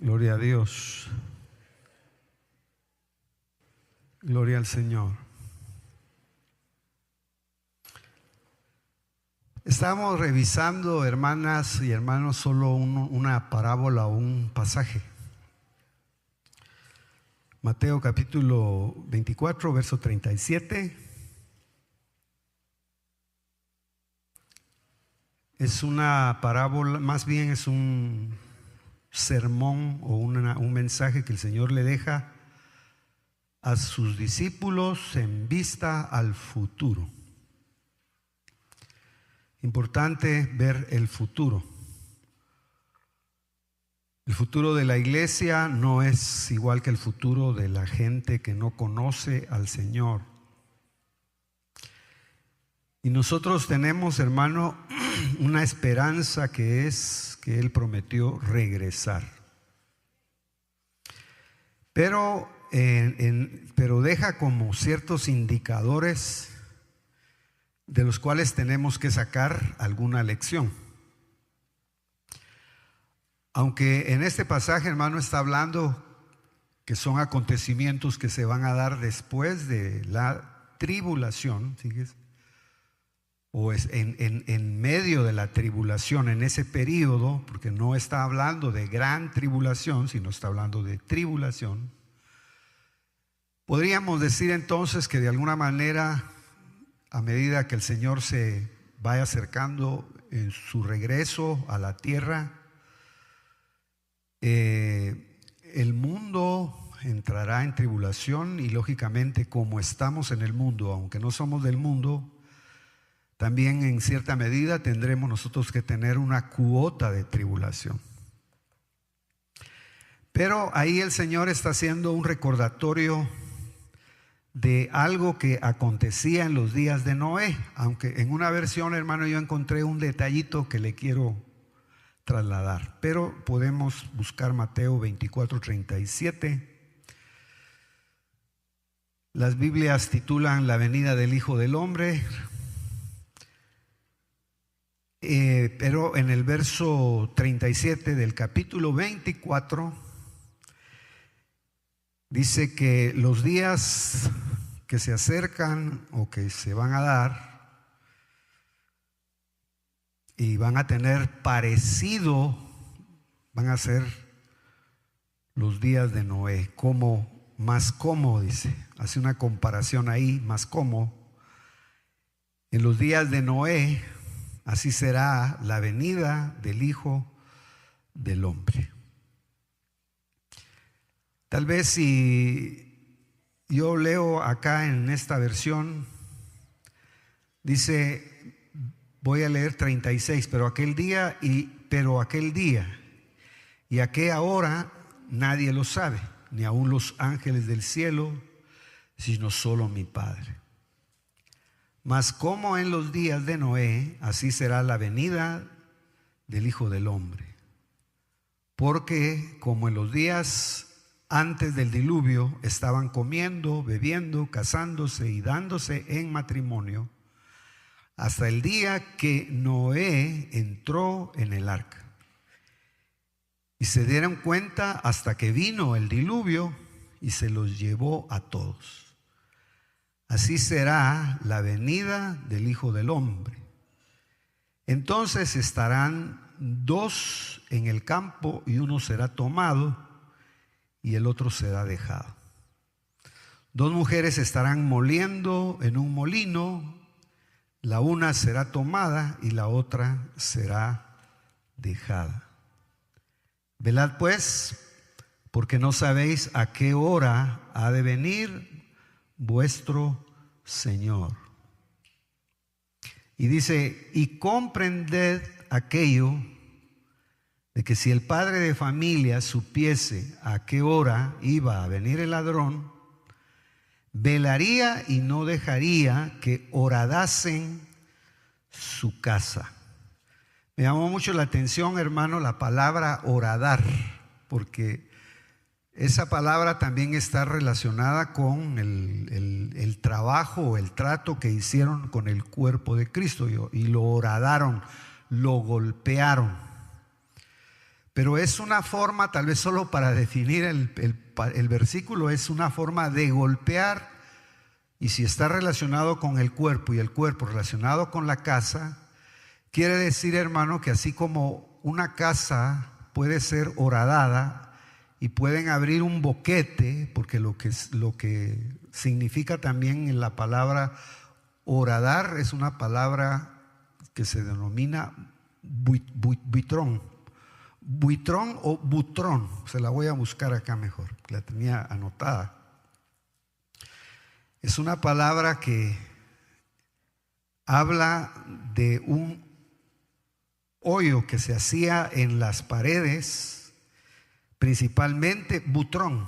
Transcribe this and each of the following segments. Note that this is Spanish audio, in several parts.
Gloria a Dios. Gloria al Señor. Estamos revisando, hermanas y hermanos, solo una parábola o un pasaje. Mateo capítulo 24, verso 37. Es una parábola, más bien es un sermón o un mensaje que el Señor le deja a sus discípulos en vista al futuro. Importante ver el futuro. El futuro de la iglesia no es igual que el futuro de la gente que no conoce al Señor. Y nosotros tenemos, hermano, una esperanza que es que Él prometió regresar. Pero deja como ciertos indicadores de los cuales tenemos que sacar alguna lección. Aunque en este pasaje, hermano, está hablando que son acontecimientos que se van a dar después de la tribulación, ¿sigues? O es en medio de la tribulación, en ese periodo, porque no está hablando de gran tribulación, sino está hablando de tribulación. Podríamos decir entonces que de alguna manera, a medida que el Señor se vaya acercando en su regreso a la tierra, el mundo entrará en tribulación y lógicamente, como estamos en el mundo, aunque no somos del mundo, también en cierta medida tendremos nosotros que tener una cuota de tribulación. Pero ahí el Señor está haciendo un recordatorio de algo que acontecía en los días de Noé. Aunque en una versión, hermano, yo encontré un detallito que le quiero trasladar. Pero podemos buscar Mateo 24:37. Las Biblias titulan La venida del Hijo del Hombre. Pero en el verso 37 del capítulo 24 dice que los días que se acercan o que se van a dar y van a tener parecido, van a ser los días de Noé, más como, dice, hace una comparación ahí, más como. En los días de Noé, así será la venida del Hijo del Hombre. Tal vez si yo leo acá en esta versión, dice, voy a leer 36, pero aquel día y aquella hora nadie lo sabe, ni aun los ángeles del cielo, sino solo mi Padre. Mas como en los días de Noé, así será la venida del Hijo del Hombre. Porque como en los días antes del diluvio estaban comiendo, bebiendo, casándose y dándose en matrimonio, hasta el día que Noé entró en el arca. Y se dieron cuenta hasta que vino el diluvio y se los llevó a todos. Así será la venida del Hijo del Hombre. Entonces estarán dos en el campo y uno será tomado y el otro será dejado. Dos mujeres estarán moliendo en un molino, la una será tomada y la otra será dejada. Velad pues, porque no sabéis a qué hora ha de venir vuestro Señor. Y dice, y comprended aquello de que si el padre de familia supiese a qué hora iba a venir el ladrón, velaría y no dejaría que horadasen su casa. Me llamó mucho la atención, hermano, la palabra horadar, porque esa palabra también está relacionada con el trabajo o el trato que hicieron con el cuerpo de Cristo y lo horadaron, lo golpearon. Pero es una forma, tal vez solo para definir el versículo, es una forma de golpear. Y si está relacionado con el cuerpo y el cuerpo relacionado con la casa, quiere decir, hermano, que así como una casa puede ser horadada y pueden abrir un boquete, porque lo que significa también en la palabra horadar es una palabra que se denomina buitrón. Buitrón o butrón, se la voy a buscar acá mejor, la tenía anotada. Es una palabra que habla de un hoyo que se hacía en las paredes, principalmente butrón.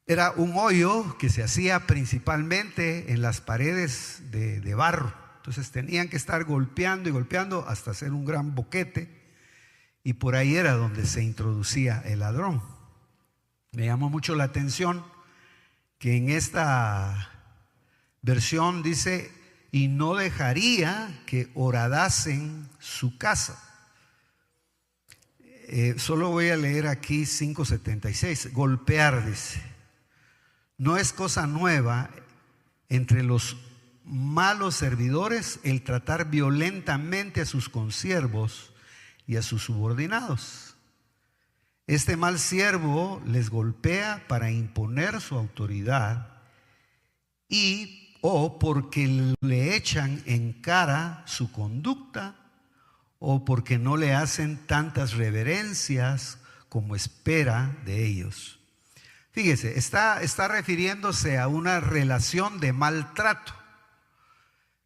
Era un hoyo que se hacía principalmente en las paredes de barro. Entonces tenían que estar golpeando y golpeando hasta hacer un gran boquete, y por ahí era donde se introducía el ladrón. Me llamó mucho la atención que en esta versión dice: y no dejaría que horadasen su casa. Solo voy a leer aquí 5:76. Golpear, dice. No es cosa nueva entre los malos servidores el tratar violentamente a sus consiervos y a sus subordinados. Este mal siervo les golpea para imponer su autoridad o porque le echan en cara su conducta, o porque no le hacen tantas reverencias como espera de ellos. Fíjese, está refiriéndose a una relación de maltrato.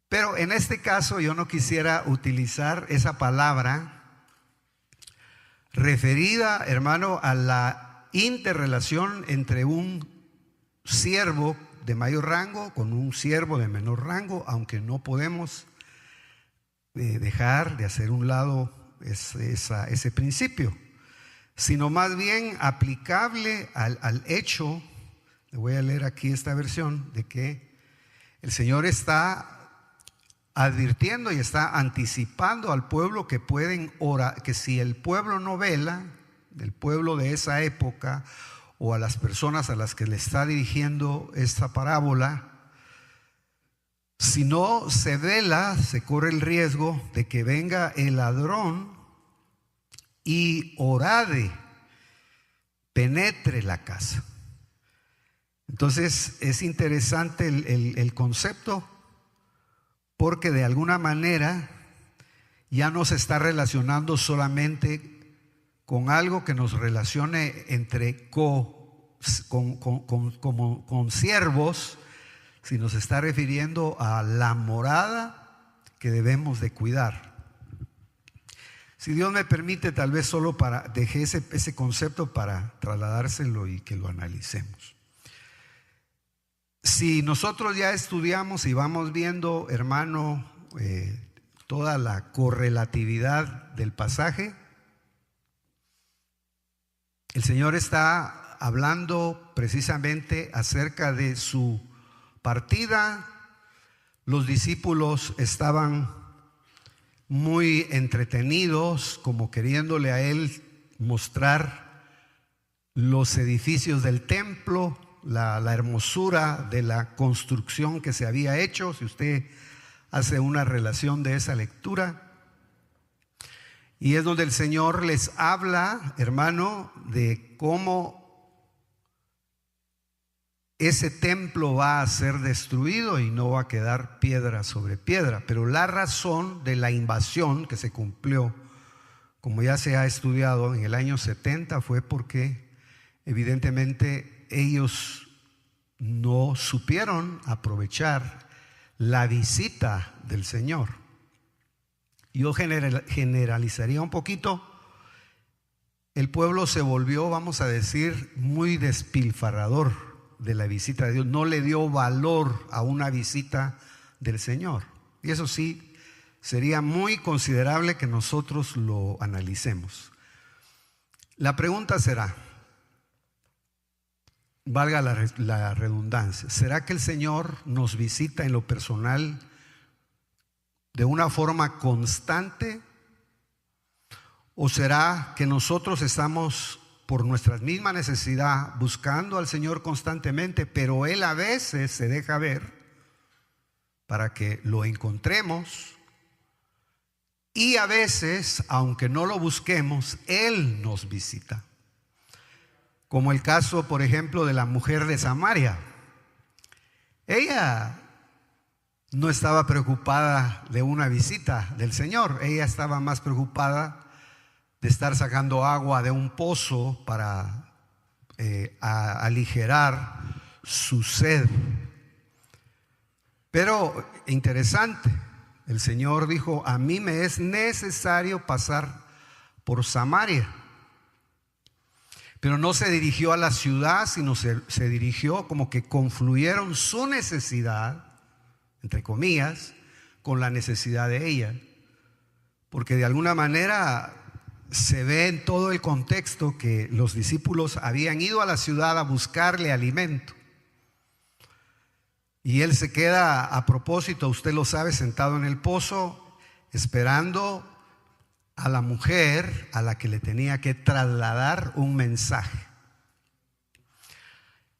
Pero en este caso yo no quisiera utilizar esa palabra referida, hermano, a la interrelación entre un siervo de mayor rango con un siervo de menor rango, aunque no podemos dejar de hacer un lado ese principio, sino más bien aplicable al hecho. Le voy a leer aquí esta versión de que el Señor está advirtiendo y está anticipando al pueblo que pueden orar, que si el pueblo no vela, del pueblo de esa época, o a las personas a las que le está dirigiendo esta parábola, si no se vela, se corre el riesgo de que venga el ladrón y horade, penetre la casa. Entonces es interesante el concepto, porque de alguna manera ya no se está relacionando solamente con algo que nos relacione entre con siervos, sino se está refiriendo a la morada que debemos de cuidar. Si Dios me permite, tal vez solo dejé ese concepto para trasladárselo y que lo analicemos. Si nosotros ya estudiamos y vamos viendo, hermano, toda la correlatividad del pasaje, el Señor está hablando precisamente acerca de su partida. Los discípulos estaban muy entretenidos, como queriéndole a él mostrar los edificios del templo, la hermosura de la construcción que se había hecho. Si usted hace una relación de esa lectura, y es donde el Señor les habla, hermano, de cómo ese templo va a ser destruido y no va a quedar piedra sobre piedra. Pero la razón de la invasión que se cumplió, como ya se ha estudiado, en el año 70, fue porque evidentemente ellos no supieron aprovechar la visita del Señor. Yo generalizaría un poquito. El pueblo se volvió, vamos a decir, muy despilfarrador de la visita de Dios. No le dio valor a una visita del Señor. Y eso sí, sería muy considerable que nosotros lo analicemos. La pregunta será, valga la redundancia, ¿será que el Señor nos visita en lo personal de una forma constante? ¿O será que nosotros estamos por nuestra misma necesidad buscando al Señor constantemente, pero Él a veces se deja ver para que lo encontremos? Y a veces, aunque no lo busquemos, Él nos visita. Como el caso, por ejemplo, de la mujer de Samaria. Ella no estaba preocupada de una visita del Señor. Ella estaba más preocupada de estar sacando agua de un pozo para aligerar su sed. Pero interesante, el Señor dijo: a mí me es necesario pasar por Samaria. Pero no se dirigió a la ciudad, sino se dirigió, como que confluyeron su necesidad, entre comillas, con la necesidad de ella. Porque de alguna manera se ve en todo el contexto que los discípulos habían ido a la ciudad a buscarle alimento. Y él se queda, a propósito, usted lo sabe, sentado en el pozo, esperando a la mujer a la que le tenía que trasladar un mensaje,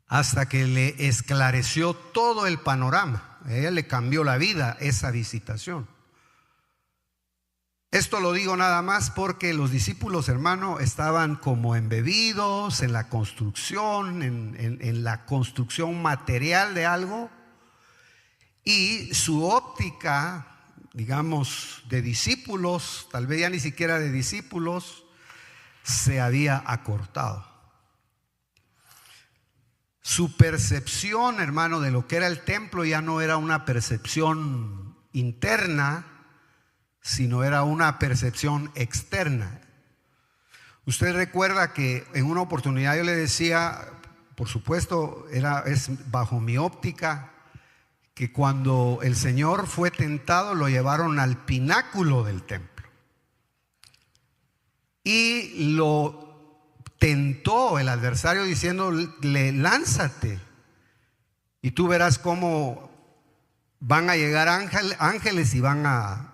hasta que le esclareció todo el panorama. A ella le cambió la vida esa visitación. Esto lo digo nada más porque los discípulos, hermano, estaban como embebidos en la construcción, en la construcción material de algo, y su óptica, digamos, de discípulos, tal vez ya ni siquiera de discípulos, se había acortado. Su percepción, hermano, de lo que era el templo ya no era una percepción interna, sino era una percepción externa. Usted recuerda que en una oportunidad yo le decía, por supuesto, es bajo mi óptica, que cuando el Señor fue tentado lo llevaron al pináculo del templo y lo tentó el adversario diciéndole: lánzate y tú verás cómo van a llegar ángeles y van a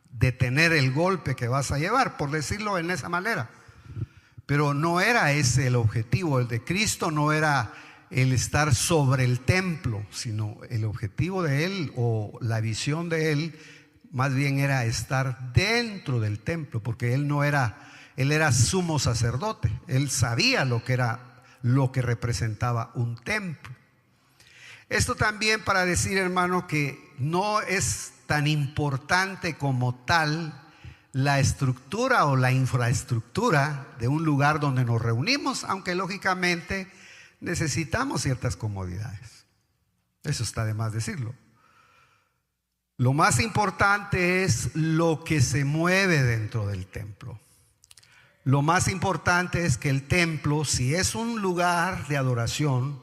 detener el golpe que vas a llevar, por decirlo en esa manera. Pero no era ese el objetivo. El de Cristo no era el estar sobre el templo, sino el objetivo de Él, o la visión de Él, más bien era estar dentro del templo, porque Él era sumo sacerdote. Él sabía lo que representaba un templo. Esto también para decir, hermano, que no es tan importante como tal la estructura o la infraestructura de un lugar donde nos reunimos, aunque lógicamente necesitamos ciertas comodidades. Eso está de más decirlo. Lo más importante es lo que se mueve dentro del templo. Lo más importante es que el templo, si es un lugar de adoración,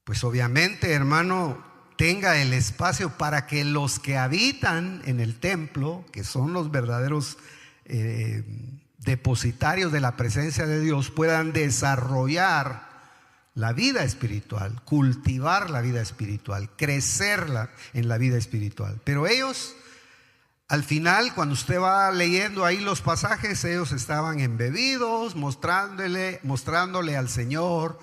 pues obviamente, hermano, tenga el espacio para que los que habitan en el templo, que son los verdaderos depositarios de la presencia de Dios, puedan desarrollar la vida espiritual, cultivar la vida espiritual, crecerla en la vida espiritual. Pero ellos, al final, cuando usted va leyendo ahí los pasajes, ellos estaban embebidos, mostrándole al Señor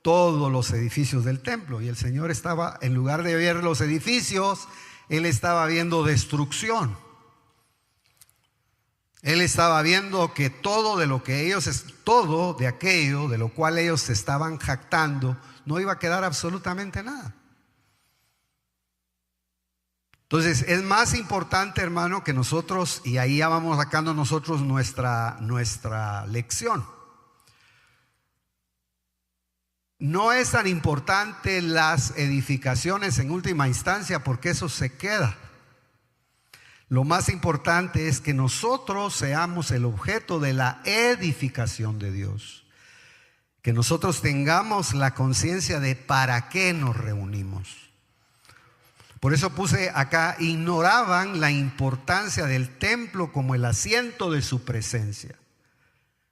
todos los edificios del templo. Y el Señor estaba, en lugar de ver los edificios, Él estaba viendo destrucción. Él estaba viendo que todo de aquello de lo cual ellos se estaban jactando, no iba a quedar absolutamente nada. Entonces es más importante, hermano, que nosotros, y ahí ya vamos sacando nosotros nuestra lección. No es tan importante las edificaciones en última instancia, porque eso se queda. Lo más importante es que nosotros seamos el objeto de la edificación de Dios. Que nosotros tengamos la conciencia de para qué nos reunimos. Por eso puse acá: ignoraban la importancia del templo como el asiento de su presencia.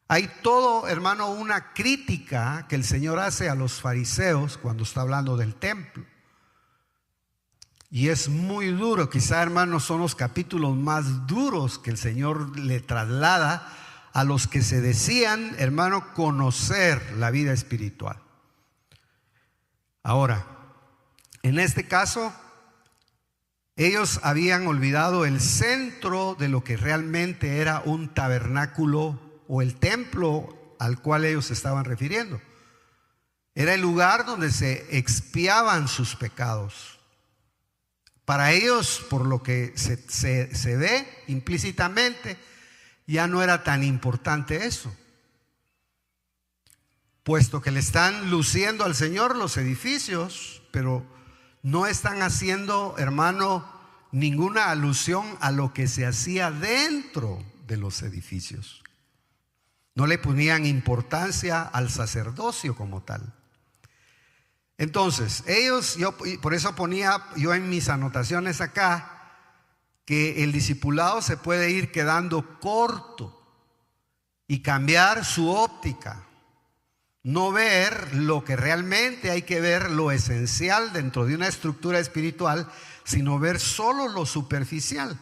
Hay todo, hermano, una crítica que el Señor hace a los fariseos cuando está hablando del templo. Y es muy duro, quizá, hermanos, son los capítulos más duros que el Señor le traslada a los que se decían, hermano, conocer la vida espiritual. Ahora, en este caso, ellos habían olvidado el centro de lo que realmente era un tabernáculo o el templo al cual ellos se estaban refiriendo. Era el lugar donde se expiaban sus pecados. Para ellos, por lo que se ve implícitamente, ya no era tan importante eso, puesto que le están luciendo al Señor los edificios, pero no están haciendo, hermano, ninguna alusión a lo que se hacía dentro de los edificios. No le ponían importancia al sacerdocio como tal. Entonces, por eso ponía yo en mis anotaciones acá, que el discipulado se puede ir quedando corto y cambiar su óptica. No ver lo que realmente hay que ver, lo esencial dentro de una estructura espiritual, sino ver solo lo superficial.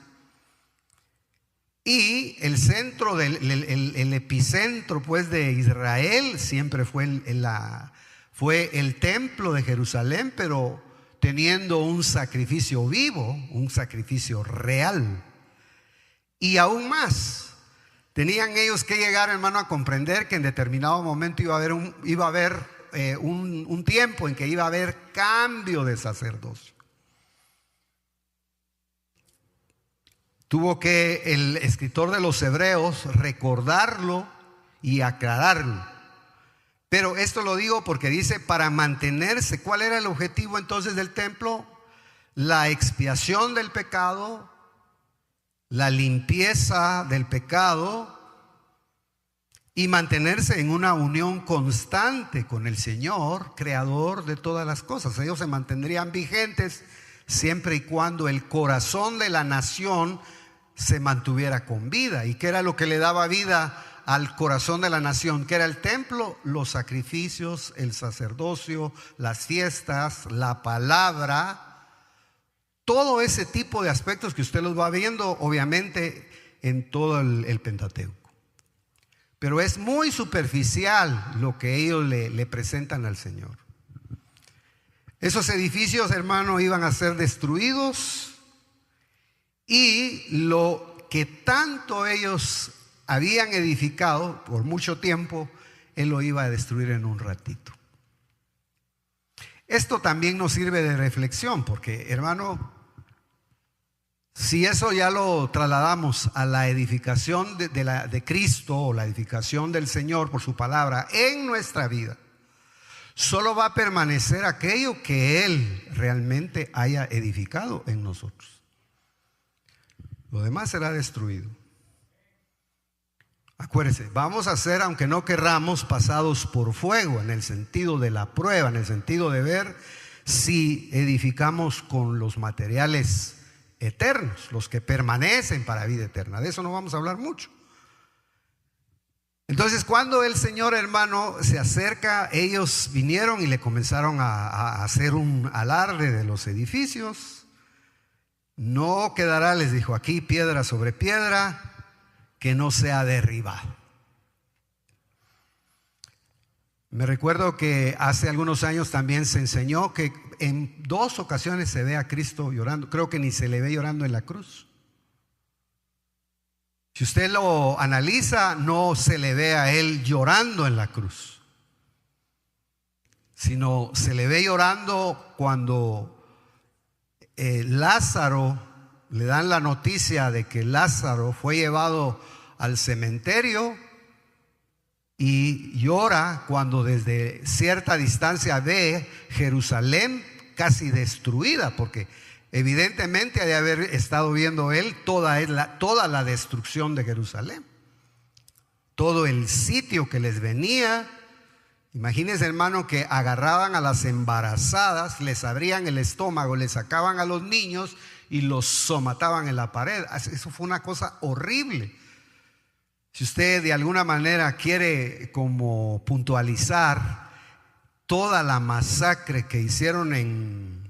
Y el centro, el epicentro pues de Israel siempre fue el templo de Jerusalén, pero teniendo un sacrificio vivo, un sacrificio real. Y aún más, tenían ellos que llegar, hermano, a comprender que en determinado momento iba a haber un tiempo en que iba a haber cambio de sacerdocio. Tuvo que el escritor de los Hebreos recordarlo y aclararlo. Pero esto lo digo porque dice para mantenerse. ¿Cuál era el objetivo entonces del templo? La expiación del pecado, la limpieza del pecado y mantenerse en una unión constante con el Señor, creador de todas las cosas. Ellos se mantendrían vigentes siempre y cuando el corazón de la nación se mantuviera con vida. ¿Y qué era lo que le daba vida al corazón de la nación? ¿Qué era el templo? Los sacrificios, el sacerdocio, las fiestas, la palabra, todo ese tipo de aspectos que usted los va viendo obviamente en todo el Pentateuco. Pero es muy superficial lo que ellos le presentan al Señor. Esos edificios, hermano, iban a ser destruidos, y lo que tanto ellos habían edificado por mucho tiempo, Él lo iba a destruir en un ratito. Esto también nos sirve de reflexión, porque, hermano, si eso ya lo trasladamos a la edificación de Cristo, o la edificación del Señor por su palabra en nuestra vida, solo va a permanecer aquello que Él realmente haya edificado en nosotros. Lo demás será destruido. Acuérdense, vamos a ser, aunque no querramos, pasados por fuego, en el sentido de la prueba, en el sentido de ver si edificamos con los materiales eternos, los que permanecen para vida eterna. De eso no vamos a hablar mucho. Entonces, cuando el Señor, hermano, se acerca, ellos vinieron y le comenzaron a hacer un alarde de los edificios. No quedará, les dijo, aquí piedra sobre piedra que no sea derribado. Me recuerdo que hace algunos años también se enseñó que en 2 ocasiones se ve a Cristo llorando. Creo que ni se le ve llorando en la cruz. Si usted lo analiza, no se le ve a Él llorando en la cruz, sino se le ve llorando cuando Lázaro, le dan la noticia de que Lázaro fue llevado al cementerio, y llora cuando desde cierta distancia ve Jerusalén casi destruida, porque evidentemente ha de haber estado viendo él toda la destrucción de Jerusalén, todo el sitio que les venía. Imagínense, hermano, que agarraban a las embarazadas, les abrían el estómago, les sacaban a los niños y los somataban en la pared. Eso fue una cosa horrible. Si usted de alguna manera quiere como puntualizar toda la masacre que hicieron en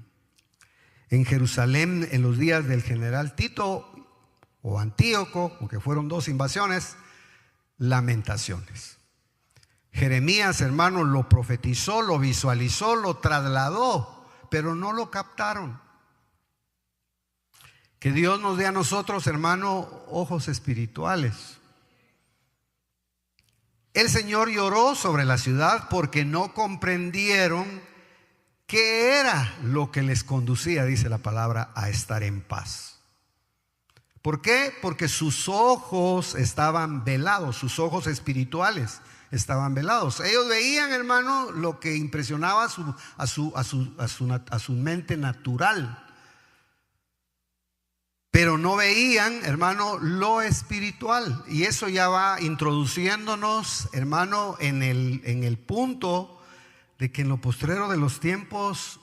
Jerusalén en los días del general Tito o Antíoco, porque fueron 2 invasiones, Lamentaciones. Jeremías, hermano, lo profetizó, lo visualizó, lo trasladó, pero no lo captaron. Que Dios nos dé a nosotros, hermano, ojos espirituales. El Señor lloró sobre la ciudad porque no comprendieron qué era lo que les conducía, dice la palabra, a estar en paz. ¿Por qué? Porque sus ojos estaban velados, sus ojos espirituales estaban velados. Ellos veían, hermano, lo que impresionaba a su mente natural, pero no veían, hermano, lo espiritual. Y eso ya va introduciéndonos, hermano, en el punto de que en lo postrero de los tiempos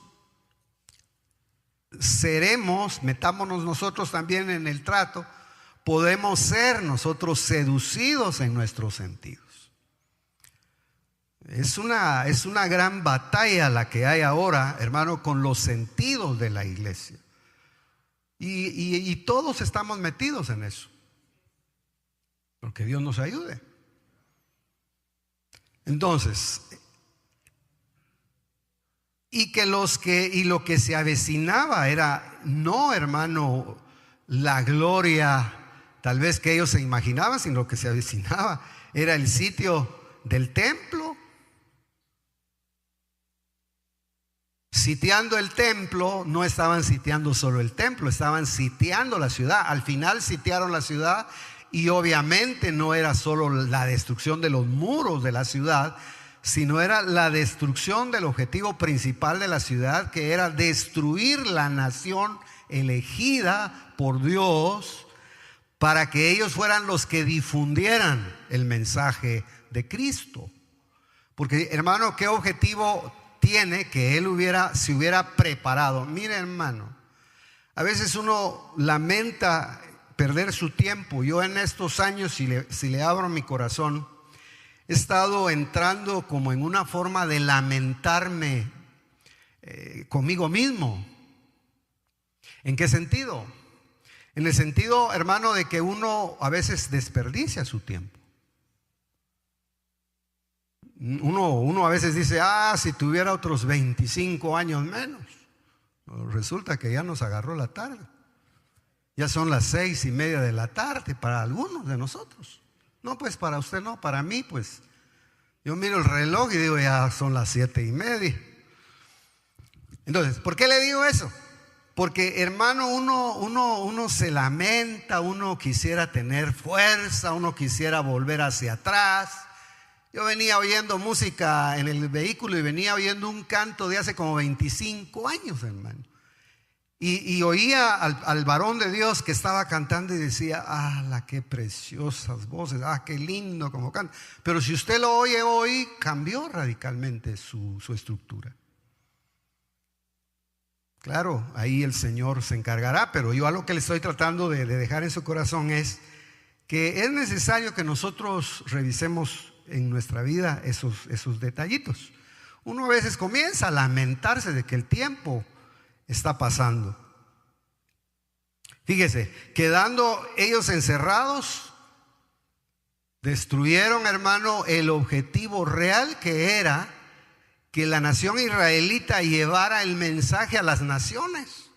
metámonos nosotros también en el trato, podemos ser nosotros seducidos en nuestros sentidos. Es una gran batalla la que hay ahora, hermano, con los sentidos de la iglesia. Y todos estamos metidos en eso. Porque Dios nos ayude. Entonces, lo que se avecinaba era, no, hermano, la gloria tal vez que ellos se imaginaban, sino lo que se avecinaba era el sitio del templo. Sitiando el templo, no estaban sitiando solo el templo, estaban sitiando la ciudad. Al final sitiaron la ciudad, y obviamente no era solo la destrucción de los muros de la ciudad, sino era la destrucción del objetivo principal de la ciudad, que era destruir la nación elegida por Dios para que ellos fueran los que difundieran el mensaje de Cristo. Porque, hermano, ¿qué objetivo tiene que él se hubiera preparado? Mire, hermano, a veces uno lamenta perder su tiempo. Yo en estos años, si le abro mi corazón, he estado entrando como en una forma de lamentarme conmigo mismo. ¿En qué sentido? En el sentido, hermano, de que uno a veces desperdicia su tiempo. Uno a veces dice, si tuviera otros 25 años menos. Resulta que ya nos agarró la tarde. Ya son las 6:30 de la tarde para algunos de nosotros. No, pues para usted no, para mí pues. Yo miro el reloj y digo, ya son las 7:30. Entonces, ¿por qué le digo eso? Porque, hermano, uno se lamenta, uno quisiera tener fuerza, uno quisiera volver hacia atrás. Yo venía oyendo música en el vehículo y venía oyendo un canto de hace como 25 años, hermano. Y oía al varón de Dios que estaba cantando y decía, qué preciosas voces, qué lindo como canta. Pero si usted lo oye hoy, cambió radicalmente su estructura. Claro, ahí el Señor se encargará, pero yo algo que le estoy tratando de dejar en su corazón es que es necesario que nosotros revisemos en nuestra vida esos detallitos. Uno a veces comienza a lamentarse de que el tiempo está pasando. Fíjese, quedando ellos encerrados, destruyeron, hermano, el objetivo real, que era que la nación israelita llevara el mensaje a las naciones.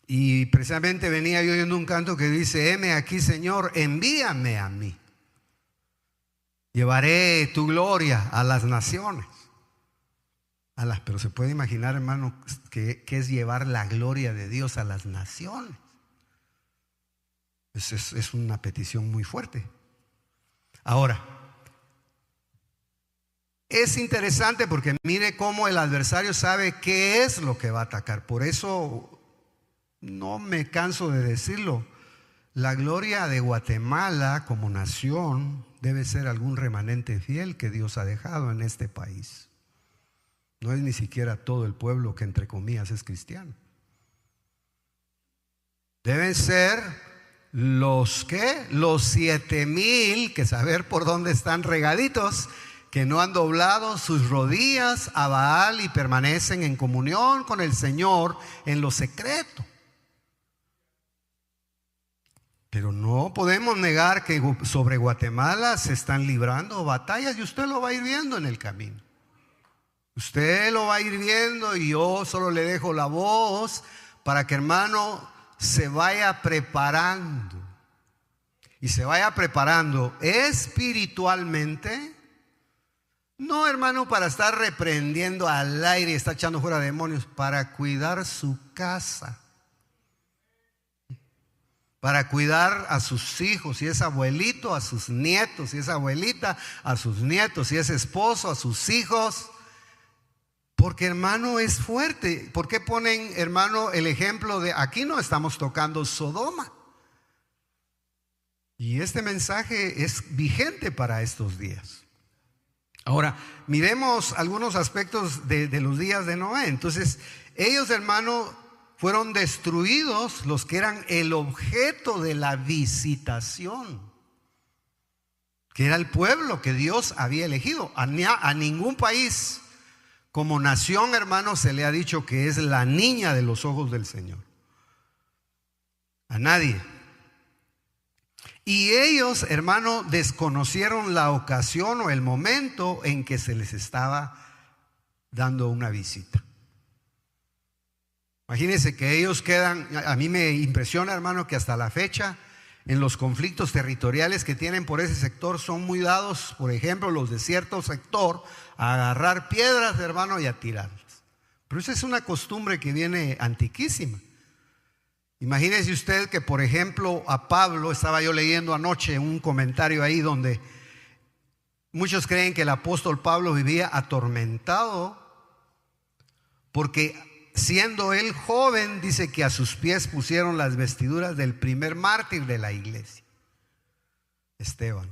Y precisamente venía yo oyendo un canto que dice, heme aquí, Señor, envíame a mí. Llevaré tu gloria a las naciones. Pero se puede imaginar, hermano, que es llevar la gloria de Dios a las naciones. Es una petición muy fuerte. Ahora, es interesante porque mire cómo el adversario sabe qué es lo que va a atacar. Por eso no me canso de decirlo. La gloria de Guatemala como nación debe ser algún remanente fiel que Dios ha dejado en este país. No es ni siquiera todo el pueblo que entre comillas es cristiano. Deben ser los 7,000 que saber por dónde están regaditos, que no han doblado sus rodillas a Baal y permanecen en comunión con el Señor en lo secreto. Pero no podemos negar que sobre Guatemala se están librando batallas y usted lo va a ir viendo en el camino. Usted lo va a ir viendo y yo solo le dejo la voz para que, hermano, se vaya preparando. Y se vaya preparando espiritualmente. No, hermano, para estar reprendiendo al aire y estar echando fuera demonios, para cuidar su casa. Para cuidar a sus hijos, si es abuelito, a sus nietos, si es abuelita, a sus nietos, si es esposo, a sus hijos. Porque, hermano, es fuerte. ¿Por qué ponen, hermano, el ejemplo de aquí no estamos tocando Sodoma? Y este mensaje es vigente para estos días. Ahora, miremos algunos aspectos de los días de Noé. Entonces, ellos, hermano, fueron destruidos los que eran el objeto de la visitación, que era el pueblo que Dios había elegido. A ningún país como nación, hermano, se le ha dicho que es la niña de los ojos del Señor. A nadie. Y ellos, hermano, desconocieron la ocasión o el momento en que se les estaba dando una visita. Imagínense que ellos quedan, a mí me impresiona, hermano, que hasta la fecha en los conflictos territoriales que tienen por ese sector son muy dados, por ejemplo, los de cierto sector, a agarrar piedras, hermano, y a tirarlas. Pero esa es una costumbre que viene antiquísima. Imagínese usted que, por ejemplo, a Pablo, estaba yo leyendo anoche un comentario ahí donde muchos creen que el apóstol Pablo vivía atormentado porque siendo él joven, dice que a sus pies pusieron las vestiduras del primer mártir de la iglesia, Esteban.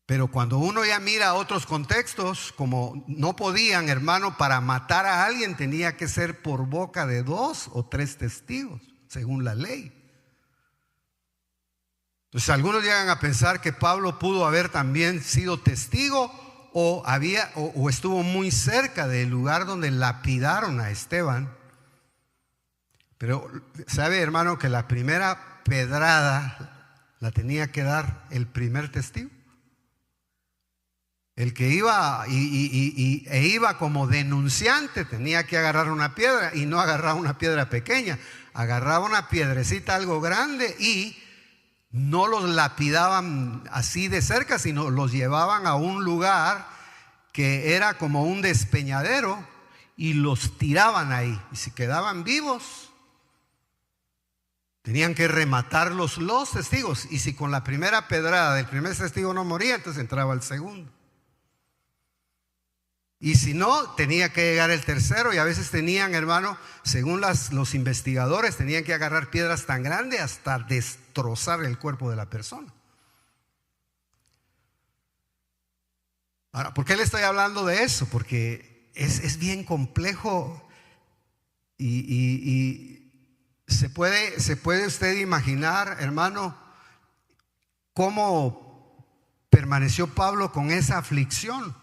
Pero cuando uno ya mira otros contextos, como no podían, hermano, para matar a alguien tenía que ser por boca de 2 o 3 testigos, según la ley. Entonces algunos llegan a pensar que Pablo pudo haber también sido testigo o estuvo muy cerca del lugar donde lapidaron a Esteban. Pero sabe, hermano, que la primera pedrada la tenía que dar el primer testigo. El que iba iba como denunciante tenía que agarrar una piedra, y no agarraba una piedra pequeña, agarraba una piedrecita algo grande y no los lapidaban así de cerca, sino los llevaban a un lugar que era como un despeñadero y los tiraban ahí. Y si quedaban vivos, tenían que rematarlos los testigos. Y si con la primera pedrada del primer testigo no moría, entonces entraba el segundo. Y si no, tenía que llegar el tercero. Y a veces tenían, hermano, según los investigadores, tenían que agarrar piedras tan grandes hasta destrozar el cuerpo de la persona. Ahora, ¿por qué le estoy hablando de eso? Porque es bien complejo y se puede usted imaginar, hermano, cómo permaneció Pablo con esa aflicción.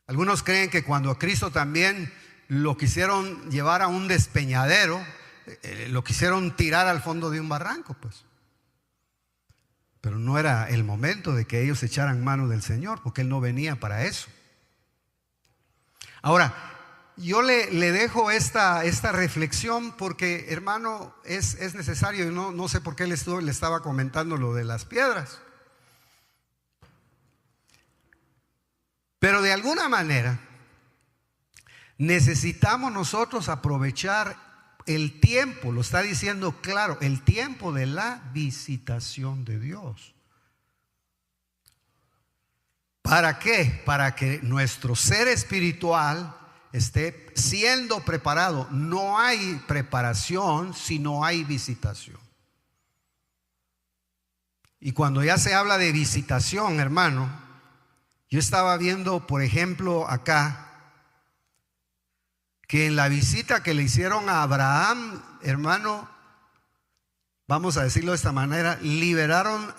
Algunos creen que cuando a Cristo también lo quisieron llevar a un despeñadero, lo quisieron tirar al fondo de un barranco, pues. Pero no era el momento de que ellos echaran mano del Señor, porque Él no venía para eso. Ahora, yo le dejo esta reflexión porque, hermano, es necesario. Y no sé por qué le estaba comentando lo de las piedras. Pero de alguna manera necesitamos nosotros aprovechar el tiempo, lo está diciendo claro, el tiempo de la visitación de Dios. ¿Para qué? Para que nuestro ser espiritual esté siendo preparado. No hay preparación si no hay visitación. Y cuando ya se habla de visitación, hermano, yo estaba viendo, por ejemplo, acá, que en la visita que le hicieron a Abraham, hermano, vamos a decirlo de esta manera, liberaron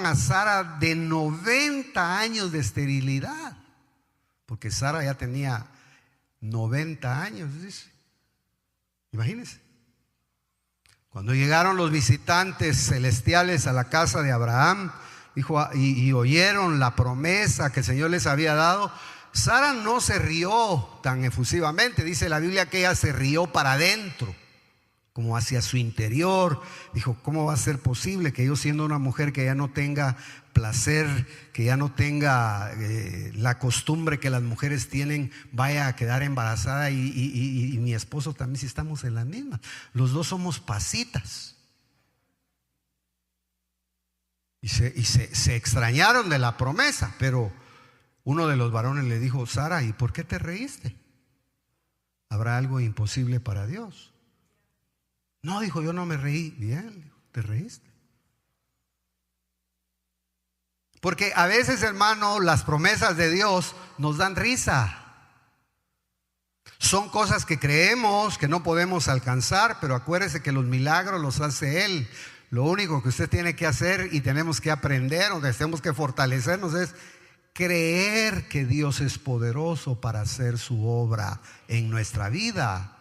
a Sara de 90 años de esterilidad, porque Sara ya tenía 90 años, dice. Imagínense. Cuando llegaron los visitantes celestiales a la casa de Abraham, dijo, y oyeron la promesa que el Señor les había dado, Sara no se rió tan efusivamente. Dice la Biblia que ella se rió para adentro, como hacia su interior. Dijo, ¿cómo va a ser posible que yo, siendo una mujer que ya no tenga placer, que ya no tenga la costumbre que las mujeres tienen, vaya a quedar embarazada y mi esposo también, si estamos en la misma? Los dos somos pasitas. Y se extrañaron de la promesa, pero uno de los varones le dijo, Sara, ¿y por qué te reíste? ¿Habrá algo imposible para Dios? No, dijo, yo no me reí. Bien, te reíste. Porque a veces, hermano, las promesas de Dios nos dan risa. Son cosas que creemos que no podemos alcanzar, pero acuérdese que los milagros los hace Él. Lo único que usted tiene que hacer y tenemos que aprender, o tenemos que fortalecernos, es creer que Dios es poderoso para hacer su obra en nuestra vida.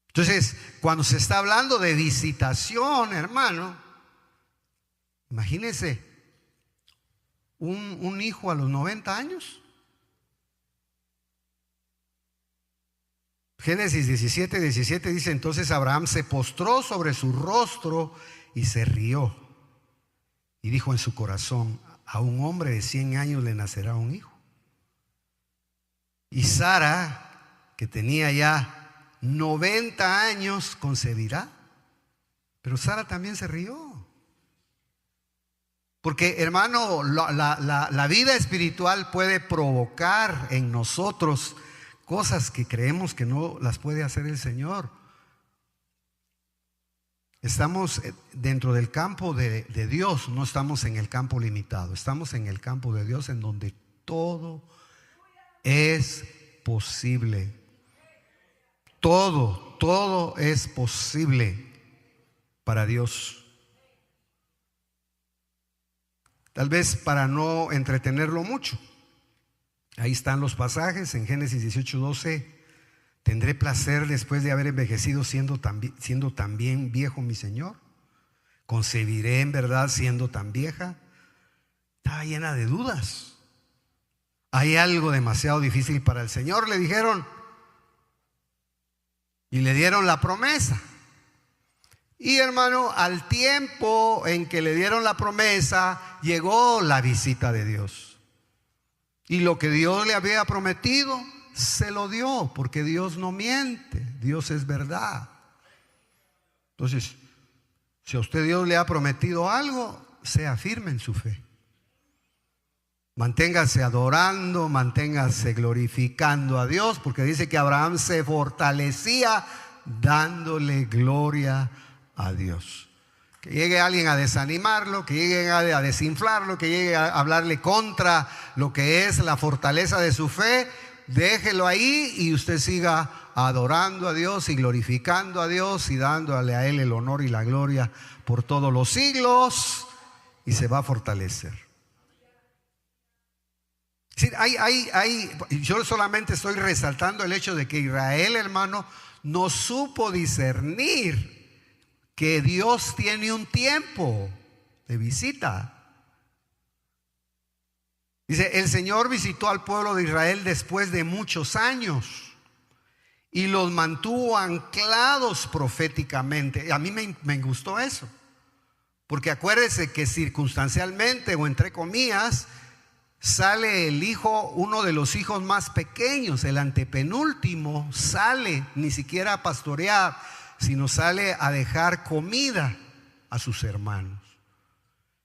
Entonces, cuando se está hablando de visitación, hermano, imagínese un hijo a los 90 años. Génesis 17 dice, entonces Abraham se postró sobre su rostro y se rió. Y dijo en su corazón, a un hombre de 100 años le nacerá un hijo. Y Sara, que tenía ya 90 años, concebirá. Pero Sara también se rió. Porque, hermano, la vida espiritual puede provocar en nosotros cosas que creemos que no las puede hacer el Señor. Estamos dentro del campo de Dios, no estamos en el campo limitado. Estamos en el campo de Dios, en donde todo es posible. Todo es posible para Dios. Tal vez para no entretenerlo mucho, ahí están los pasajes en Génesis 18:12. ¿Tendré placer después de haber envejecido siendo también viejo mi Señor? ¿Concebiré en verdad siendo tan vieja? Estaba llena de dudas. Hay algo demasiado difícil para el Señor, le dijeron. Y le dieron la promesa. Y, hermano, al tiempo en que le dieron la promesa, llegó la visita de Dios. Y lo que Dios le había prometido, se lo dio, porque Dios no miente, Dios es verdad. Entonces, si a usted Dios le ha prometido algo, sea firme en su fe. Manténgase adorando, manténgase glorificando a Dios, porque dice que Abraham se fortalecía dándole gloria a Dios. Que llegue alguien a desanimarlo, que llegue a desinflarlo, que llegue a hablarle contra lo que es la fortaleza de su fe, déjelo ahí y usted siga adorando a Dios y glorificando a Dios y dándole a Él el honor y la gloria por todos los siglos, y se va a fortalecer. Sí, yo solamente estoy resaltando el hecho de que Israel, hermano, no supo discernir que Dios tiene un tiempo de visita. Dice, el Señor visitó al pueblo de Israel después de muchos años y los mantuvo anclados proféticamente. A mí me gustó eso, porque acuérdese que circunstancialmente, o entre comillas, sale el hijo, uno de los hijos más pequeños, el antepenúltimo, sale ni siquiera a pastorear, sino sale a dejar comida a sus hermanos.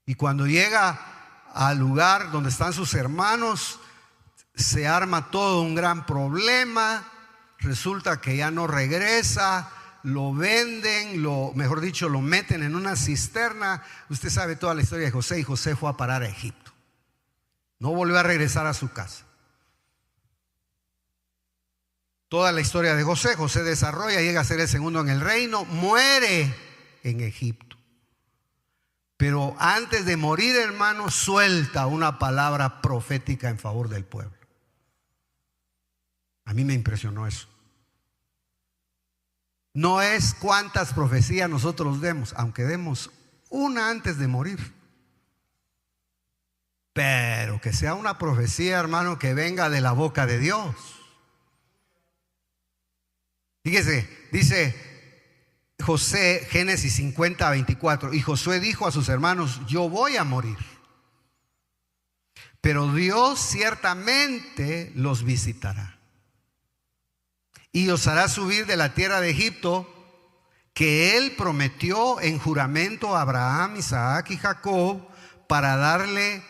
Y cuando llega al lugar donde están sus hermanos, se arma todo un gran problema. Resulta que ya no regresa, lo venden, mejor dicho, lo meten en una cisterna. Usted sabe toda la historia de José, y José fue a parar a Egipto. No volvió a regresar a su casa. Toda la historia de José, José desarrolla, llega a ser el segundo en el reino, muere en Egipto. Pero antes de morir, hermano, suelta una palabra profética en favor del pueblo. A mí me impresionó eso. no es cuántas profecías nosotros demos, aunque demos una antes de morir, pero que sea una profecía, hermano, que venga de la boca de Dios. Fíjese, dice José, Génesis 50:24, y Josué dijo a sus hermanos: yo voy a morir, pero Dios ciertamente los visitará y os hará subir de la tierra de Egipto, que él prometió en juramento a Abraham, Isaac y Jacob, para darles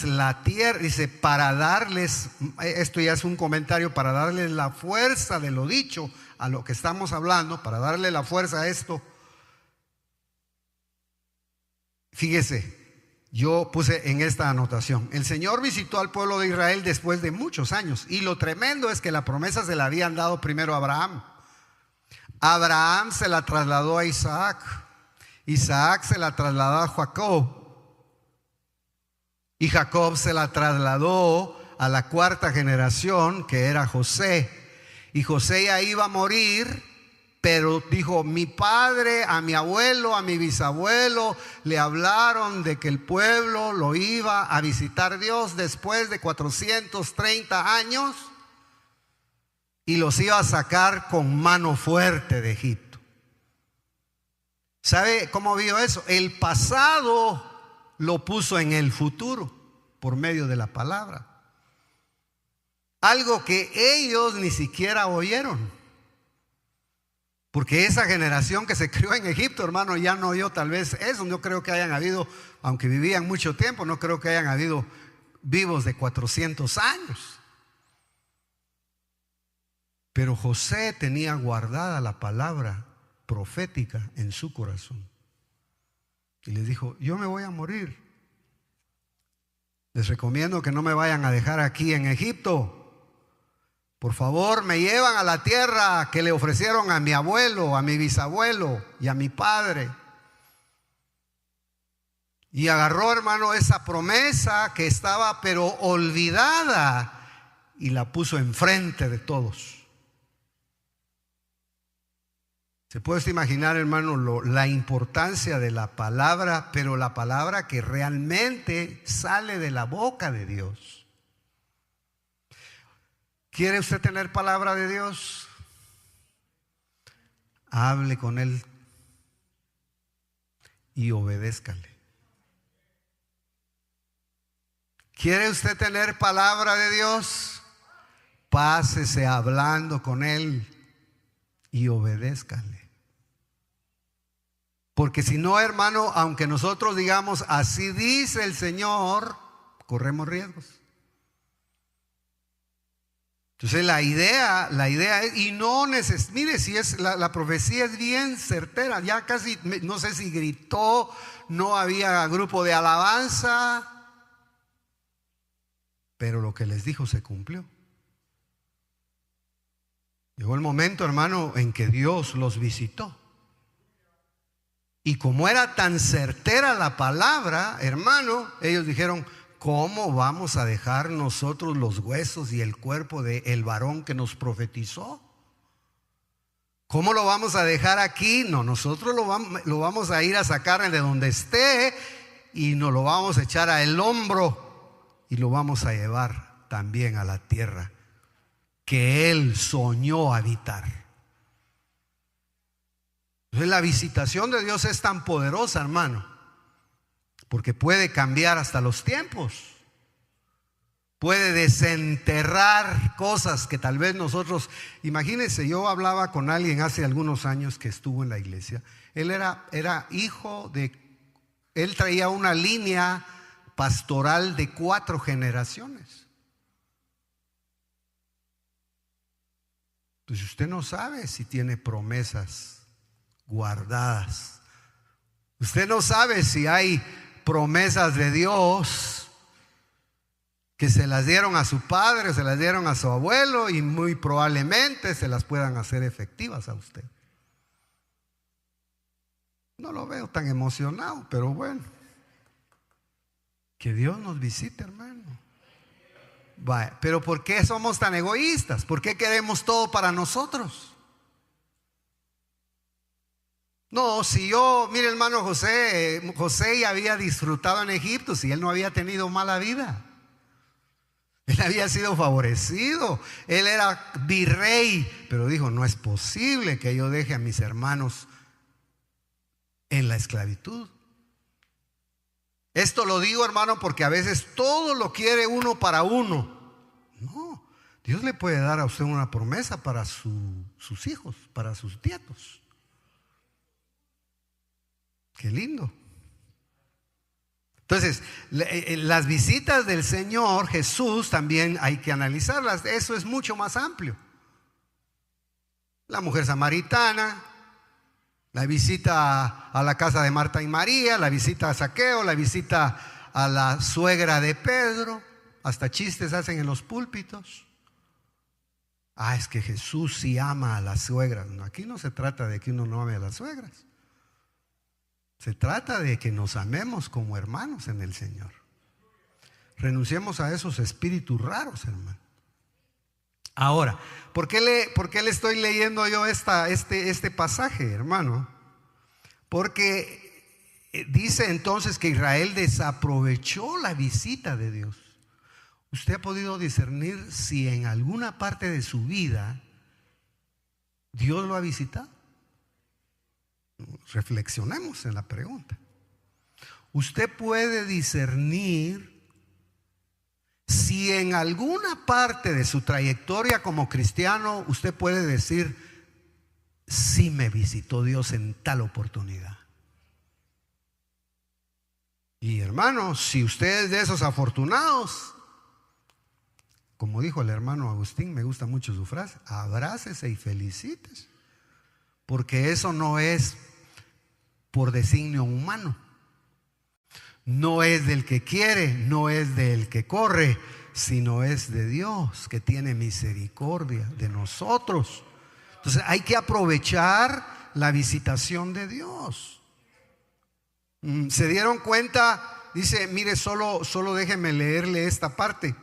la tierra. Dice, para darles, esto ya es un comentario, para darles la fuerza de lo dicho a lo que estamos hablando, para darle la fuerza a esto. Fíjese, yo puse en esta anotación: el Señor visitó al pueblo de Israel después de muchos años, y lo tremendo es que la promesa se la habían dado primero a Abraham. Abraham se la trasladó a Isaac, Isaac se la trasladó a Jacob, y Jacob se la trasladó a la cuarta generación, que era José. Y José ya iba a morir, pero dijo: mi padre, a mi abuelo, a mi bisabuelo le hablaron de que el pueblo lo iba a visitar Dios después de 430 años y los iba a sacar con mano fuerte de Egipto. ¿Sabe cómo vio eso? El pasado lo puso en el futuro por medio de la palabra. Algo que ellos ni siquiera oyeron. Porque esa generación que se crió en Egipto, hermano, ya no oyó tal vez eso. No creo que hayan habido, aunque vivían mucho tiempo, no creo que hayan habido vivos de 400 años. Pero José tenía guardada la palabra profética en su corazón. Y les dijo: yo me voy a morir. Les recomiendo que no me vayan a dejar aquí en Egipto. Por favor, me llevan a la tierra que le ofrecieron a mi abuelo, a mi bisabuelo y a mi padre. Y agarró, hermano, esa promesa que estaba pero olvidada y la puso enfrente de todos. ¿Se puede usted imaginar, hermano, la importancia de la palabra, pero la palabra que realmente sale de la boca de Dios? ¿Quiere usted tener palabra de Dios? Hable con Él y obedézcale. ¿Quiere usted tener palabra de Dios? Pásese hablando con Él y obedézcale. Porque si no, hermano, aunque nosotros digamos así dice el Señor, corremos riesgos. Entonces la idea es, y no mire, si es la profecía es bien certera. Ya casi, no sé si gritó, no había grupo de alabanza, pero lo que les dijo se cumplió. Llegó el momento, hermano, en que Dios los visitó. Y como era tan certera la palabra, hermano, ellos dijeron: ¿cómo vamos a dejar nosotros los huesos y el cuerpo del varón que nos profetizó? ¿Cómo lo vamos a dejar aquí? No, nosotros lo vamos a ir a sacar de donde esté y nos lo vamos a echar al hombro y lo vamos a llevar también a la tierra que Él soñó habitar. Entonces la visitación de Dios es tan poderosa, hermano, porque puede cambiar hasta los tiempos. Puede desenterrar cosas que tal vez nosotros, imagínense, yo hablaba con alguien hace algunos años que estuvo en la iglesia. Él era hijo él traía una línea pastoral de 4 generaciones. Entonces usted no sabe si tiene promesas guardadas. Usted no sabe si hay promesas de Dios que se las dieron a su padre, se las dieron a su abuelo, y muy probablemente se las puedan hacer efectivas a usted. No lo veo tan emocionado, pero bueno, que Dios nos visite, hermano. Vaya, pero ¿por qué somos tan egoístas? ¿Por qué queremos todo para nosotros? No, si mire hermano José ya había disfrutado en Egipto, si él no había tenido mala vida. Él había sido favorecido, él era virrey, pero dijo, no es posible que yo deje a mis hermanos en la esclavitud. Esto lo digo, hermano, porque a veces todo lo quiere uno para uno. No, Dios le puede dar a usted una promesa para sus hijos, para sus nietos. Qué lindo. Entonces, las visitas del Señor Jesús también hay que analizarlas. Eso es mucho más amplio. La mujer samaritana, la visita a la casa de Marta y María, la visita a Zaqueo, la visita a la suegra de Pedro. Hasta chistes hacen en los púlpitos. Es que Jesús sí ama a las suegras. No, aquí no se trata de que uno no ame a las suegras. Se trata de que nos amemos como hermanos en el Señor. Renunciemos a esos espíritus raros, hermano. Ahora, ¿por qué le estoy leyendo yo este pasaje, hermano? Porque dice entonces que Israel desaprovechó la visita de Dios. ¿Usted ha podido discernir si en alguna parte de su vida Dios lo ha visitado? Reflexionemos en la pregunta. Usted puede discernir si en alguna parte de su trayectoria como cristiano usted puede decir, sí me visitó Dios en tal oportunidad. Y hermano, si usted es de esos afortunados, como dijo el hermano Agustín, me gusta mucho su frase, abrácese y felicítese, porque eso no es por designio humano, no es del que quiere, no es del que corre, sino es de Dios que tiene misericordia de nosotros. Entonces hay que aprovechar la visitación de Dios. ¿Se dieron cuenta? Dice, mire, solo déjenme leerle esta parte.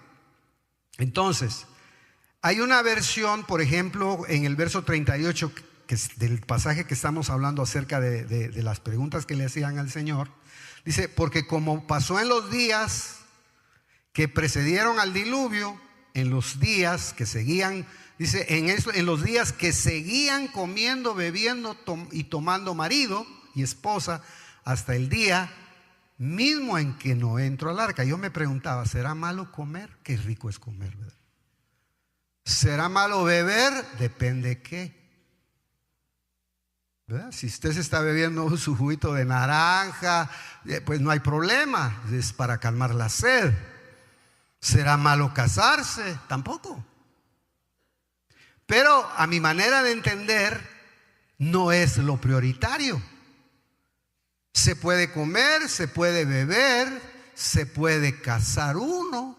Entonces, hay una versión, por ejemplo, en el verso 38, que es del pasaje que estamos hablando acerca de las preguntas que le hacían al Señor. Dice, porque como pasó en los días que precedieron al diluvio, en los días que seguían, dice, en los días que seguían comiendo, bebiendo y tomando marido y esposa, hasta el día mismo en que Noé entró al arca. Yo me preguntaba, ¿será malo comer? Qué rico es comer, ¿verdad? ¿Será malo beber? Depende qué. ¿Verdad? Si usted se está bebiendo su juguito de naranja, pues no hay problema, es para calmar la sed. ¿Será malo casarse? Tampoco. Pero a mi manera de entender, no es lo prioritario. Se puede comer, se puede beber, se puede casar uno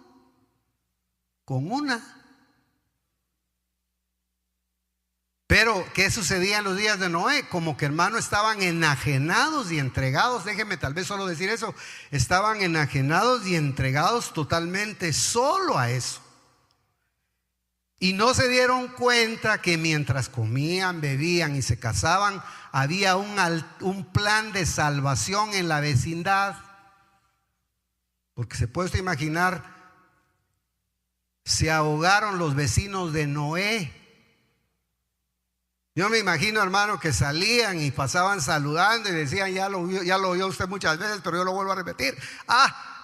con una. Pero, ¿qué sucedía en los días de Noé? Como que, hermano, estaban enajenados y entregados. Déjenme tal vez solo decir eso. Estaban enajenados y entregados totalmente solo a eso. Y no se dieron cuenta que mientras comían, bebían y se casaban, había un plan de salvación en la vecindad. Porque se puede usted imaginar, se ahogaron los vecinos de Noé. Yo me imagino, hermano, que salían y pasaban saludando y decían, ya lo oyó usted muchas veces, pero yo lo vuelvo a repetir.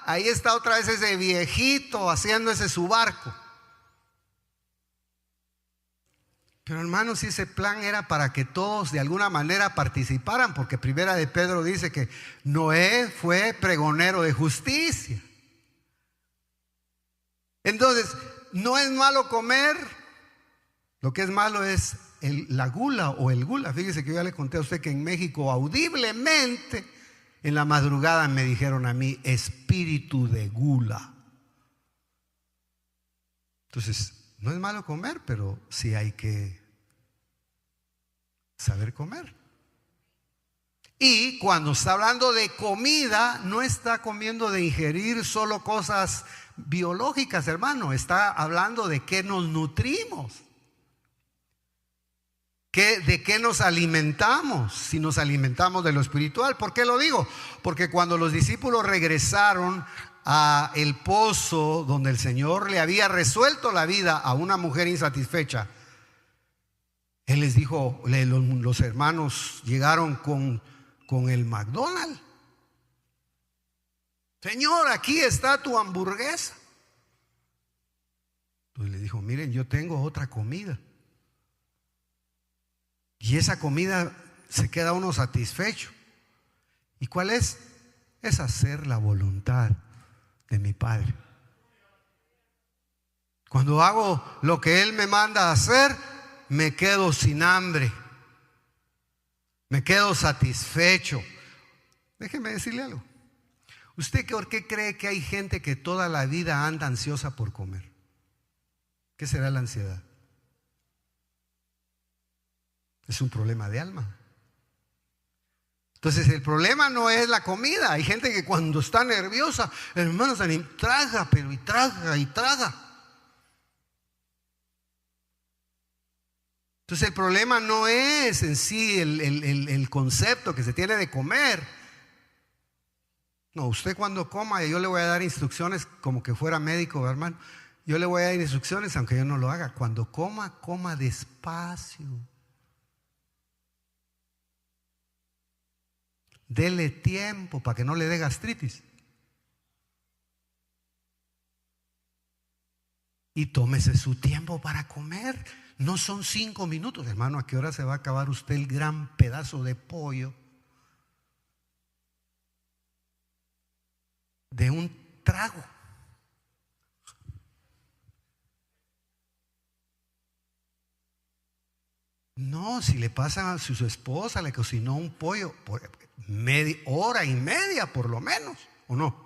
Ahí está otra vez ese viejito haciendo ese su barco. Pero, hermano, si ese plan era para que todos de alguna manera participaran, porque Primera de Pedro dice que Noé fue pregonero de justicia. Entonces, no es malo comer, lo que es malo es la gula o el gula. Fíjese que yo ya le conté a usted que en México audiblemente en la madrugada me dijeron a mí, espíritu de gula. Entonces, no es malo comer, pero sí hay que saber comer. Y cuando está hablando de comida, no está comiendo de ingerir solo cosas biológicas, hermano. Está hablando de que nos nutrimos. ¿De qué nos alimentamos? Si nos alimentamos de lo espiritual. ¿Por qué lo digo? Porque cuando los discípulos regresaron a el pozo donde el Señor le había resuelto la vida a una mujer insatisfecha, Él les dijo, los hermanos llegaron con el McDonald's. Señor, aquí está tu hamburguesa. Entonces le dijo, miren, yo tengo otra comida. Y esa comida se queda uno satisfecho. ¿Y cuál es? Es hacer la voluntad de mi Padre. Cuando hago lo que Él me manda a hacer, me quedo sin hambre, me quedo satisfecho. Déjeme decirle algo. ¿Usted por qué cree que hay gente que toda la vida anda ansiosa por comer? ¿Qué será la ansiedad? Es un problema de alma. Entonces el problema no es la comida. Hay gente que cuando está nerviosa, hermanos, traga, pero y traga y traga. Entonces el problema no es en sí el concepto que se tiene de comer. No, usted cuando coma, yo le voy a dar instrucciones como que fuera médico, hermano. Yo le voy a dar instrucciones aunque yo no lo haga. Cuando coma, coma despacio. Dele tiempo para que no le dé gastritis. Y tómese su tiempo para comer. No son 5 minutos, hermano. ¿A qué hora se va a acabar usted el gran pedazo de pollo de un trago? No, si le pasa a su esposa, le cocinó un pollo por hora y media por lo menos, ¿o no?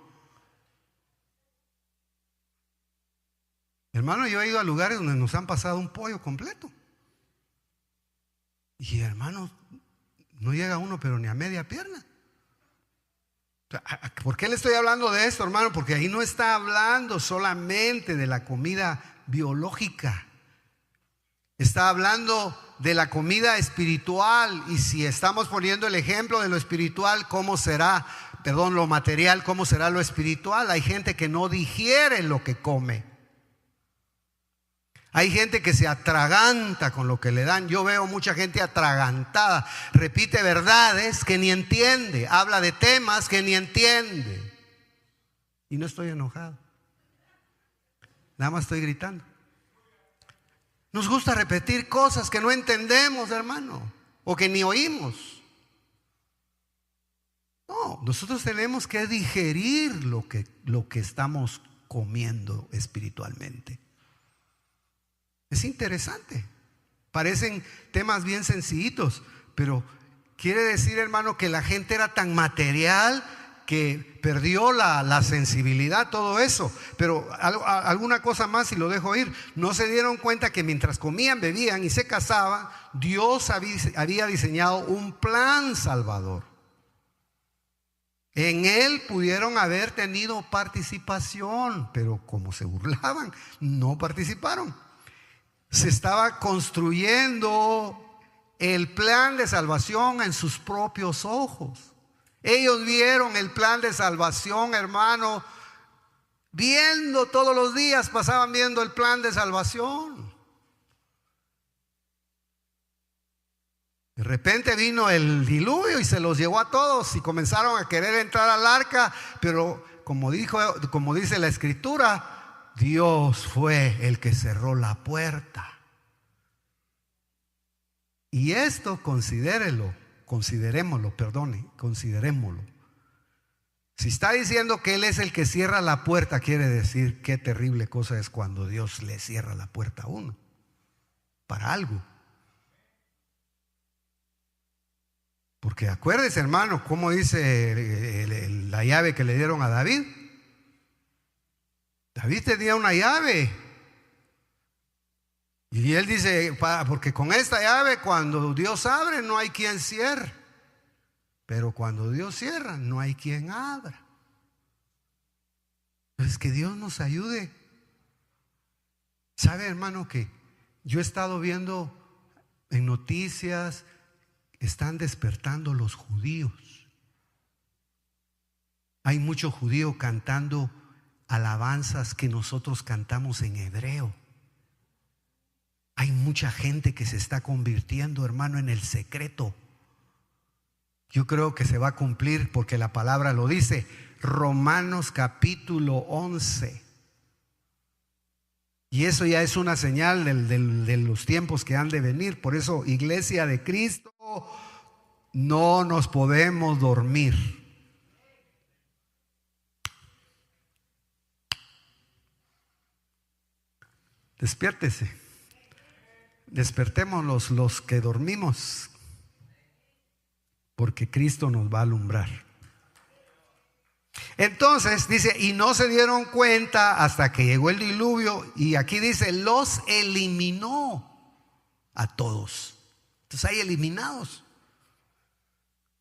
Hermano, yo he ido a lugares donde nos han pasado un pollo completo. Y hermano, no llega uno pero ni a media pierna. ¿Por qué le estoy hablando de esto, hermano? Porque ahí no está hablando solamente de la comida biológica. Está hablando de la comida espiritual. Y si estamos poniendo el ejemplo de lo espiritual, ¿cómo será? Perdón, lo material, ¿cómo será lo espiritual? Hay gente que no digiere lo que come. Hay gente que se atraganta con lo que le dan. Yo veo mucha gente atragantada. Repite verdades que ni entiende. Habla de temas que ni entiende. Y no estoy enojado. Nada más estoy gritando. Nos gusta repetir cosas que no entendemos, hermano, o que ni oímos. No, nosotros tenemos que digerir lo que estamos comiendo espiritualmente. Es interesante. Parecen temas bien sencillitos, pero quiere decir, hermano, que la gente era tan material que perdió la sensibilidad, todo eso. Pero alguna cosa más y lo dejo ir. No se dieron cuenta que mientras comían, bebían y se casaban, Dios había diseñado un plan salvador. En él pudieron haber tenido participación, pero como se burlaban, no participaron. Se estaba construyendo el plan de salvación en sus propios ojos. Ellos vieron el plan de salvación, hermano, viendo todos los días, pasaban viendo el plan de salvación. De repente vino el diluvio y se los llevó a todos y comenzaron a querer entrar al arca, pero como dice la escritura, Dios fue el que cerró la puerta. Y esto considérémoslo. Si está diciendo que Él es el que cierra la puerta, quiere decir qué terrible cosa es cuando Dios le cierra la puerta a uno para algo. Porque acuérdese, hermano, cómo dice la llave que le dieron a David. David tenía una llave. Y él dice, porque con esta llave cuando Dios abre no hay quien cierre. Pero cuando Dios cierra no hay quien abra. Entonces que Dios nos ayude. ¿Sabe, hermano, que yo he estado viendo en noticias, están despertando los judíos. Hay mucho judío cantando alabanzas que nosotros cantamos en hebreo. Hay mucha gente que se está convirtiendo, hermano, en el secreto. Yo creo que se va a cumplir porque la palabra lo dice. Romanos capítulo 11. Y eso ya es una señal de los tiempos que han de venir. Por eso, Iglesia de Cristo, no nos podemos dormir. Despiértese. Despertémonos los que dormimos, porque Cristo nos va a alumbrar. Entonces dice, y no se dieron cuenta hasta que llegó el diluvio, y aquí dice, los eliminó a todos. Entonces hay eliminados.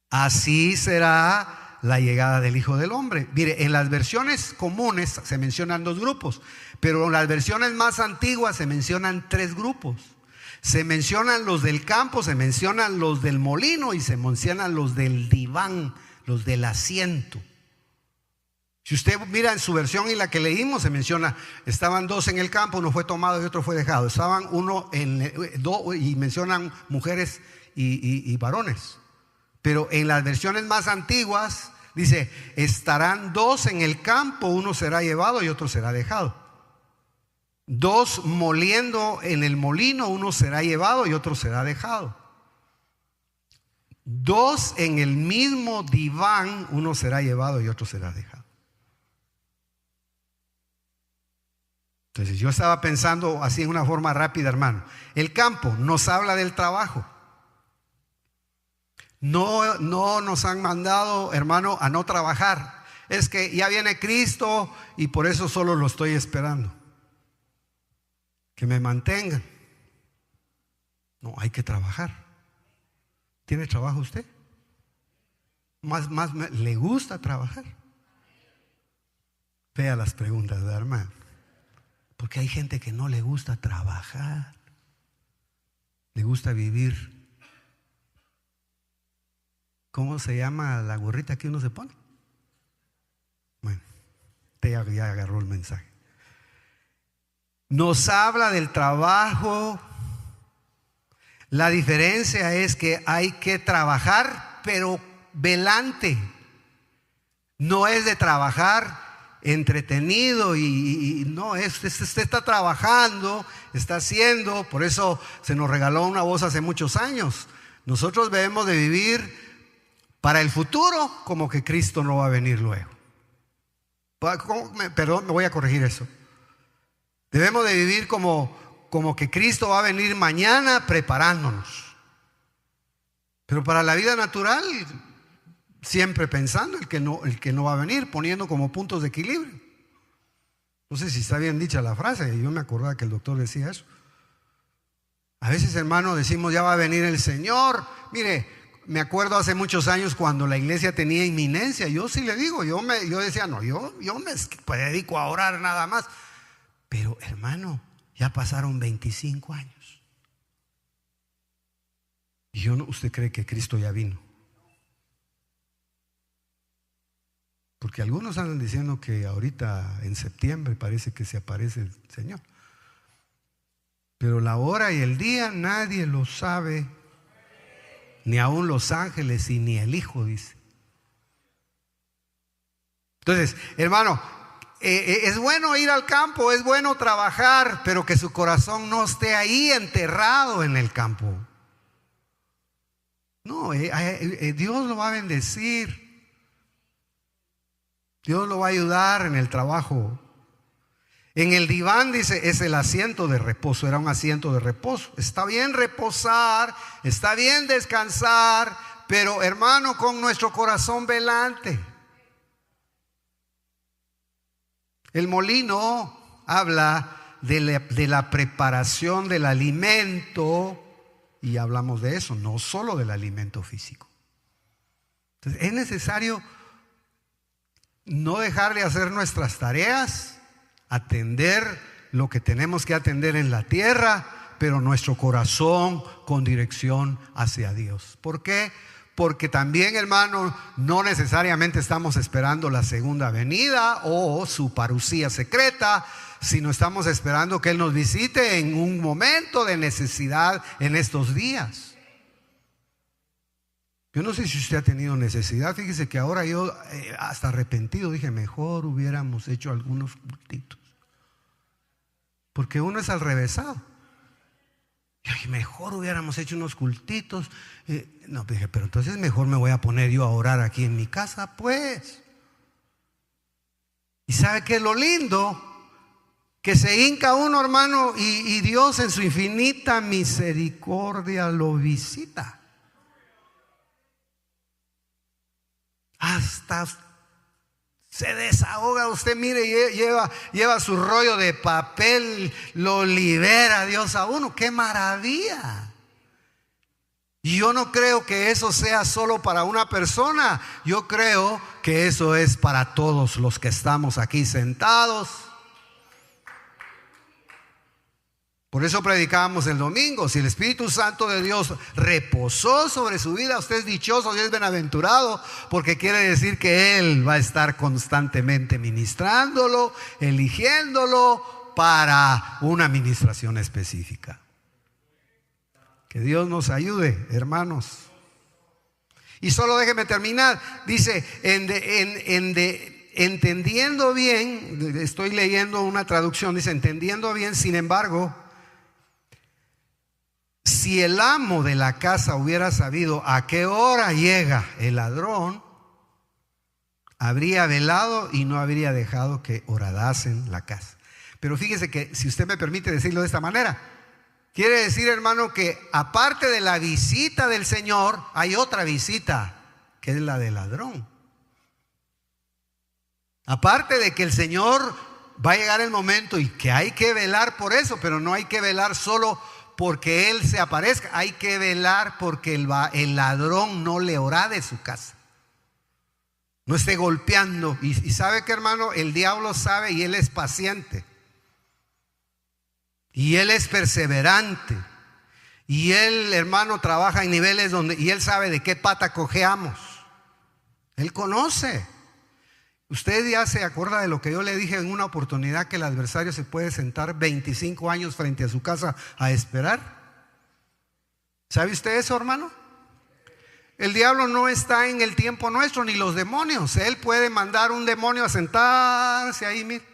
Así será la llegada del Hijo del Hombre. Mire, en las versiones comunes se mencionan 2 grupos, pero en las versiones más antiguas se mencionan 3 grupos. Se mencionan los del campo, se mencionan los del molino y se mencionan los del diván, los del asiento. Si usted mira en su versión y la que leímos, se menciona, estaban 2 en el campo, uno fue tomado y otro fue dejado. Estaban y mencionan mujeres y varones. Pero en las versiones más antiguas dice, estarán 2 en el campo, uno será llevado y otro será dejado. 2 moliendo en el molino, uno será llevado y otro será dejado. 2 en el mismo diván, uno será llevado y otro será dejado. Entonces yo estaba pensando así en una forma rápida, hermano. El campo nos habla del trabajo. No nos han mandado, hermano, a no trabajar. Es que ya viene Cristo y por eso solo lo estoy esperando. Que me mantengan. No, hay que trabajar. ¿Tiene trabajo usted? Más ¿le gusta trabajar? Vea las preguntas, ¿verdad, hermano? Porque hay gente que no le gusta trabajar. Le gusta vivir. ¿Cómo se llama la gorrita que uno se pone? Bueno, usted ya agarró el mensaje. Nos habla del trabajo. La diferencia es que hay que trabajar, pero velante. No es de trabajar entretenido y no, usted está trabajando, está haciendo. Por eso se nos regaló una voz hace muchos años. Nosotros debemos de vivir para el futuro como que Cristo no va a venir luego. Perdón, me voy a corregir eso. Debemos de vivir como que Cristo va a venir mañana, preparándonos. Pero para la vida natural, siempre pensando el que no va a venir, poniendo como puntos de equilibrio. No sé si está bien dicha la frase. Yo me acordaba que el doctor decía eso. A veces, hermano, decimos ya va a venir el Señor. Mire, me acuerdo hace muchos años cuando la iglesia tenía inminencia. Yo sí le digo, yo decía, no, yo me dedico a orar nada más. Pero, hermano, ya pasaron 25 años. Y ¿usted cree que Cristo ya vino? Porque algunos andan diciendo que ahorita en septiembre parece que se aparece el Señor. Pero la hora y el día nadie lo sabe, ni aun los ángeles y ni el Hijo, dice. Entonces, hermano, es bueno ir al campo, es bueno trabajar, pero que su corazón no esté ahí enterrado en el campo. No, Dios lo va a bendecir. Dios lo va a ayudar en el trabajo. En el diván, dice, es el asiento de reposo. Era un asiento de reposo. Está bien reposar, está bien descansar, pero, hermano, con nuestro corazón velante. El molino habla de la preparación del alimento, y hablamos de eso, no solo del alimento físico. Entonces, es necesario no dejar de hacer nuestras tareas, atender lo que tenemos que atender en la tierra, pero nuestro corazón con dirección hacia Dios. ¿Por qué? Porque también, hermano, no necesariamente estamos esperando la segunda venida o su parucía secreta, sino estamos esperando que Él nos visite en un momento de necesidad en estos días. Yo no sé si usted ha tenido necesidad. Fíjese que ahora yo hasta arrepentido dije, mejor hubiéramos hecho algunos cultitos, porque uno es al revésado. Yo dije, mejor hubiéramos hecho unos cultitos. No, dije, pero entonces mejor me voy a poner yo a orar aquí en mi casa, pues. ¿Y sabe qué es lo lindo? Que se hinca uno, hermano, y Dios en su infinita misericordia lo visita. Hasta se desahoga usted, mire, lleva su rollo de papel, lo libera Dios a uno. ¡Qué maravilla! Y yo no creo que eso sea solo para una persona. Yo creo que eso es para todos los que estamos aquí sentados. Por eso predicábamos el domingo. Si el Espíritu Santo de Dios reposó sobre su vida, usted es dichoso y es bienaventurado, porque quiere decir que Él va a estar constantemente ministrándolo, eligiéndolo para una ministración específica. Que Dios nos ayude, hermanos. Y solo déjeme terminar. Dice, entendiendo bien, estoy leyendo una traducción, dice, entendiendo bien, sin embargo, si el amo de la casa hubiera sabido a qué hora llega el ladrón, habría velado y no habría dejado que horadasen la casa. Pero fíjese que, si usted me permite decirlo de esta manera, quiere decir, hermano, que aparte de la visita del Señor, hay otra visita, que es la del ladrón. Aparte de que el Señor va a llegar el momento y que hay que velar por eso, pero no hay que velar solo porque Él se aparezca, hay que velar porque el ladrón no le horade su casa, no esté golpeando. Y sabe que, hermano, el diablo sabe, y él es paciente, y él es perseverante, y él, hermano, trabaja en niveles donde, y él sabe de qué pata cojeamos. Él conoce. Usted ya se acuerda de lo que yo le dije en una oportunidad, que el adversario se puede sentar 25 años frente a su casa a esperar. ¿Sabe usted eso, hermano? El diablo no está en el tiempo nuestro, ni los demonios. Él puede mandar un demonio a sentarse ahí, mire,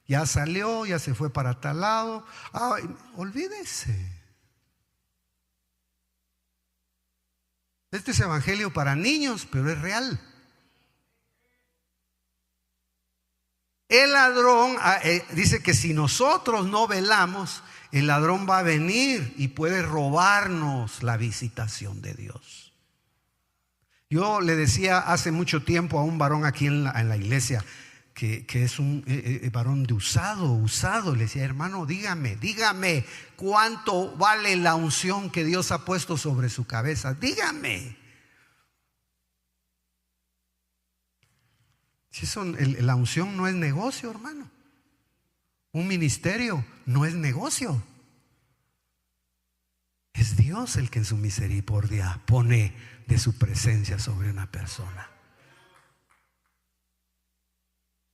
ya salió, ya se fue para tal lado. Ay, olvídese. Este es evangelio para niños, pero es real. El ladrón dice que si nosotros no velamos, el ladrón va a venir y puede robarnos la visitación de Dios. Yo le decía hace mucho tiempo a un varón aquí en la iglesia, que es un varón de usado. Le decía, hermano, dígame cuánto vale la unción que Dios ha puesto sobre su cabeza. Dígame. Si eso, la unción no es negocio, hermano. Un ministerio no es negocio. Es Dios el que en su misericordia pone de su presencia sobre una persona.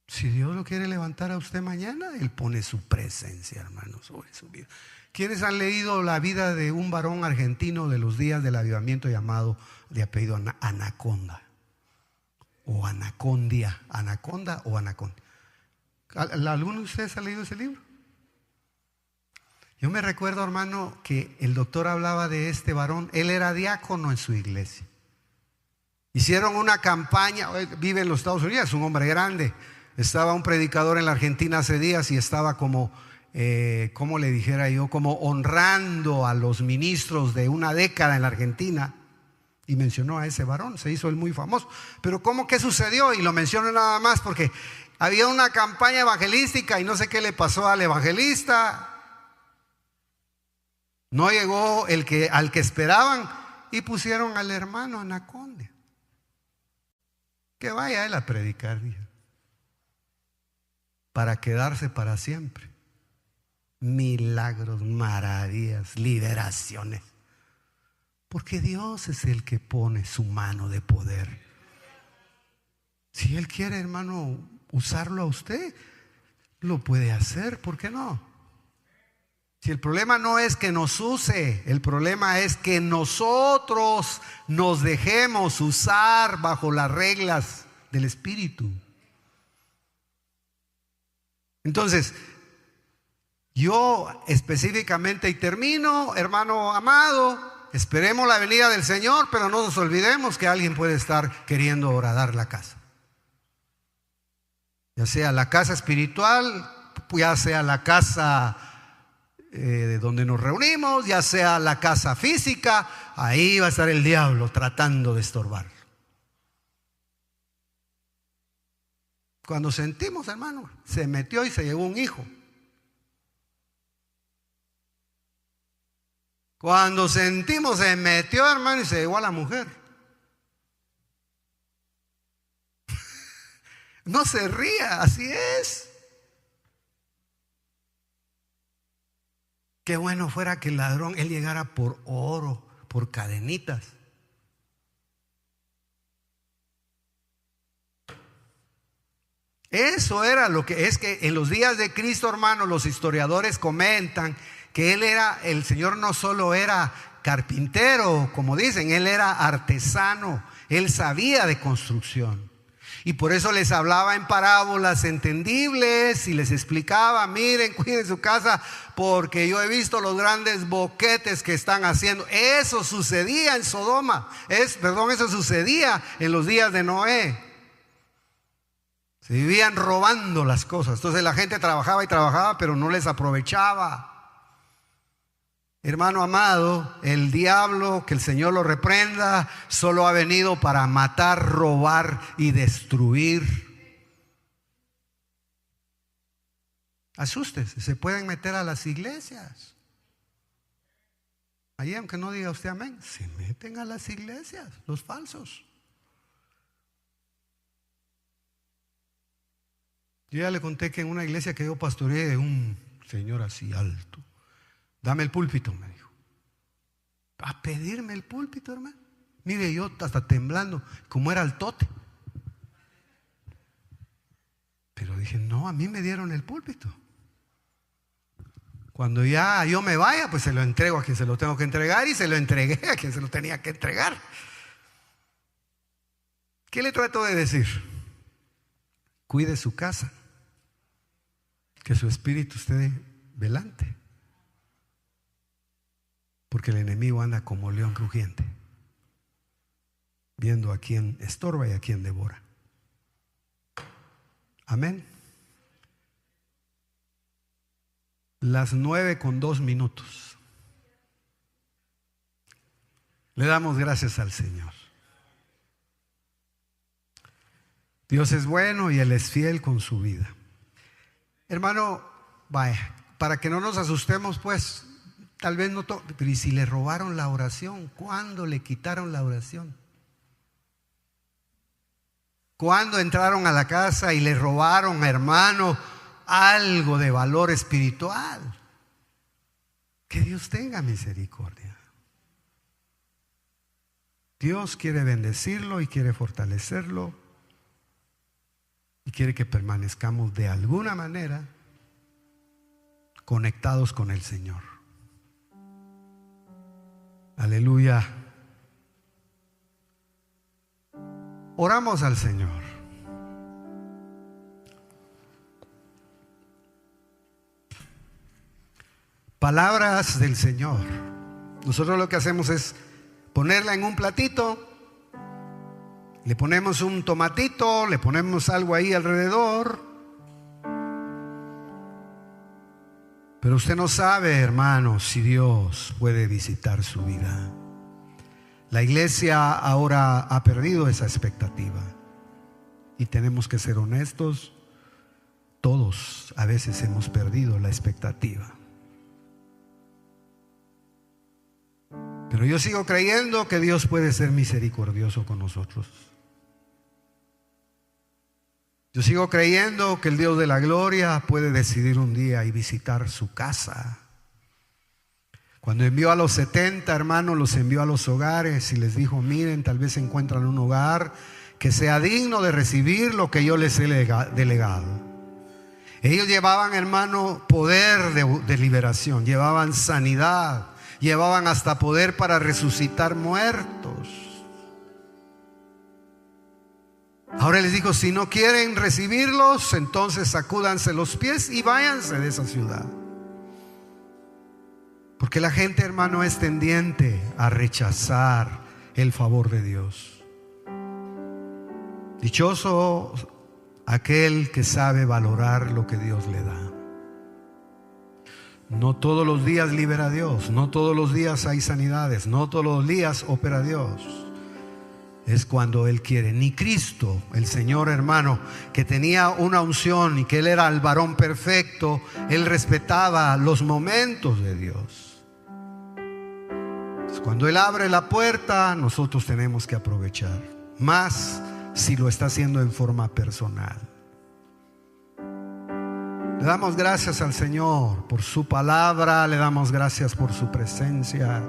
Si Dios lo quiere levantar a usted mañana, Él pone su presencia, hermano, sobre su vida. ¿Quiénes han leído la vida de un varón argentino de los días del avivamiento llamado, de apellido Anaconda? O Anacondia, Anaconda o Anaconda. ¿Alguno de ustedes ha leído ese libro? Yo me recuerdo, hermano, que el doctor hablaba de este varón. Él era diácono en su iglesia. Hicieron una campaña. Vive en los Estados Unidos, es un hombre grande. Estaba un predicador en la Argentina hace días y estaba como, ¿cómo le dijera yo? Como honrando a los ministros de una década en la Argentina. Y mencionó a ese varón, se hizo él muy famoso. Pero ¿cómo que sucedió? Y lo menciono nada más porque había una campaña evangelística y no sé qué le pasó al evangelista. No llegó al que esperaban y pusieron al hermano Anaconda. Que vaya él a predicar, dije, para quedarse para siempre. milagros, maravillas, liberaciones. Porque Dios es el que pone su mano de poder. Si Él quiere, hermano, usarlo a usted, lo puede hacer, ¿por qué no? Si el problema no es que nos use, el problema es que nosotros nos dejemos usar bajo las reglas del Espíritu. Entonces, yo específicamente, y termino, hermano amado, esperemos la venida del Señor, pero no nos olvidemos que alguien puede estar queriendo horadar la casa. Ya sea la casa espiritual, ya sea la casa donde nos reunimos, ya sea la casa física, ahí va a estar el diablo tratando de estorbar. Cuando sentimos, hermano, se metió y se llevó un hijo. Cuando sentimos, se metió, hermano, y se llevó a la mujer. No se ría, así es. Qué bueno fuera que el ladrón, él llegara por oro, por cadenitas. Eso era lo que es, que en los días de Cristo, hermano, los historiadores comentan que el Señor no solo era carpintero, como dicen, Él era artesano, Él sabía de construcción. Y por eso les hablaba en parábolas entendibles y les explicaba: miren, cuiden su casa, porque yo he visto los grandes boquetes que están haciendo. Eso sucedía en Sodoma, eso sucedía en los días de Noé. Se vivían robando las cosas. Entonces la gente trabajaba y trabajaba, pero no les aprovechaba. Hermano amado, el diablo, que el Señor lo reprenda, solo ha venido para matar, robar y destruir. Asústese, se pueden meter a las iglesias. Allí, aunque no diga usted amén, se meten a las iglesias, los falsos. Yo ya le conté que en una iglesia que yo pastoreé, un señor así alto: dame el púlpito, me dijo. A pedirme el púlpito, hermano. Mire, yo hasta temblando, como era altote. Pero dije: no, a mí me dieron el púlpito. Cuando ya yo me vaya, pues se lo entrego a quien se lo tengo que entregar, y se lo entregué a quien se lo tenía que entregar. ¿Qué le trato de decir? Cuide su casa, que su espíritu esté velante, porque el enemigo anda como león crujiente, viendo a quién estorba y a quién devora. Amén. Las 9:02. Le damos gracias al Señor. Dios es bueno y Él es fiel con su vida. Hermano, vaya, para que no nos asustemos, pues, tal vez no, pero ¿y si le robaron la oración? ¿Cuándo le quitaron la oración? ¿Cuándo entraron a la casa y le robaron, hermano, algo de valor espiritual? Que Dios tenga misericordia. Dios quiere bendecirlo y quiere fortalecerlo, y quiere que permanezcamos de alguna manera conectados con el Señor. Aleluya. Oramos al Señor. Palabras del Señor. Nosotros lo que hacemos es ponerla en un platito. Le ponemos un tomatito, le ponemos algo ahí alrededor. Pero usted no sabe, hermano, si Dios puede visitar su vida. La iglesia ahora ha perdido esa expectativa. Y tenemos que ser honestos. Todos a veces hemos perdido la expectativa. Pero yo sigo creyendo que Dios puede ser misericordioso con nosotros. Yo sigo creyendo que el Dios de la gloria puede decidir un día y visitar su casa. Cuando envió a los 70 hermanos, los envió a los hogares y les dijo: miren, tal vez encuentran un hogar que sea digno de recibir lo que yo les he delegado. Ellos llevaban, hermano, poder de liberación, llevaban sanidad, llevaban hasta poder para resucitar muertos. Ahora les dijo: si no quieren recibirlos, entonces sacúdanse los pies y váyanse de esa ciudad. Porque la gente, hermano, es tendiente a rechazar el favor de Dios. Dichoso aquel que sabe valorar lo que Dios le da. No todos los días libera a Dios, no todos los días hay sanidades, no todos los días opera Dios. Es cuando Él quiere. Ni Cristo, el Señor, hermano, que tenía una unción y que Él era el varón perfecto, Él respetaba los momentos de Dios. Cuando Él abre la puerta, nosotros tenemos que aprovechar, más si lo está haciendo en forma personal. Le damos gracias al Señor por su palabra, le damos gracias por su presencia,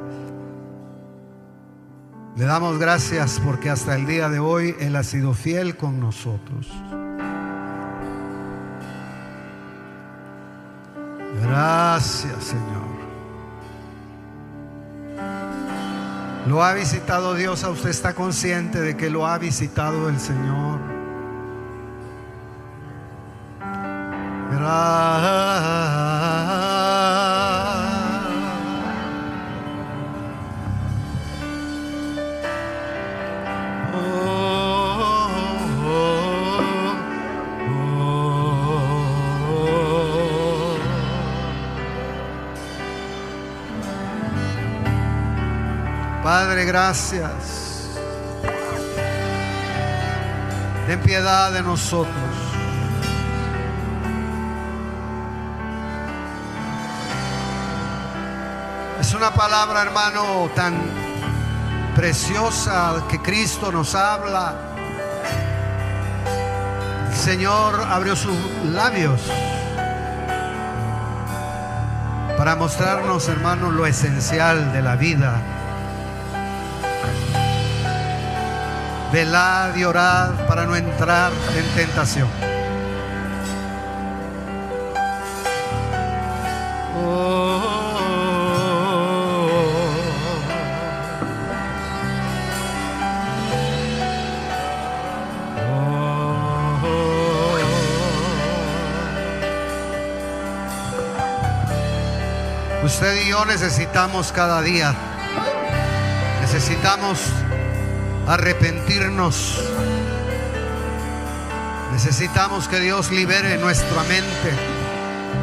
le damos gracias porque hasta el día de hoy Él ha sido fiel con nosotros. Gracias, Señor. ¿Lo ha visitado Dios? ¿A usted está consciente de que lo ha visitado el Señor? Padre, gracias. Ten piedad de nosotros. Es una palabra, hermano, tan preciosa que Cristo nos habla. El Señor abrió sus labios para mostrarnos, hermano, lo esencial de la vida. Velad y orad para no entrar en tentación. Usted y yo necesitamos cada día, necesitamos arrepentirnos. Necesitamos que Dios libere nuestra mente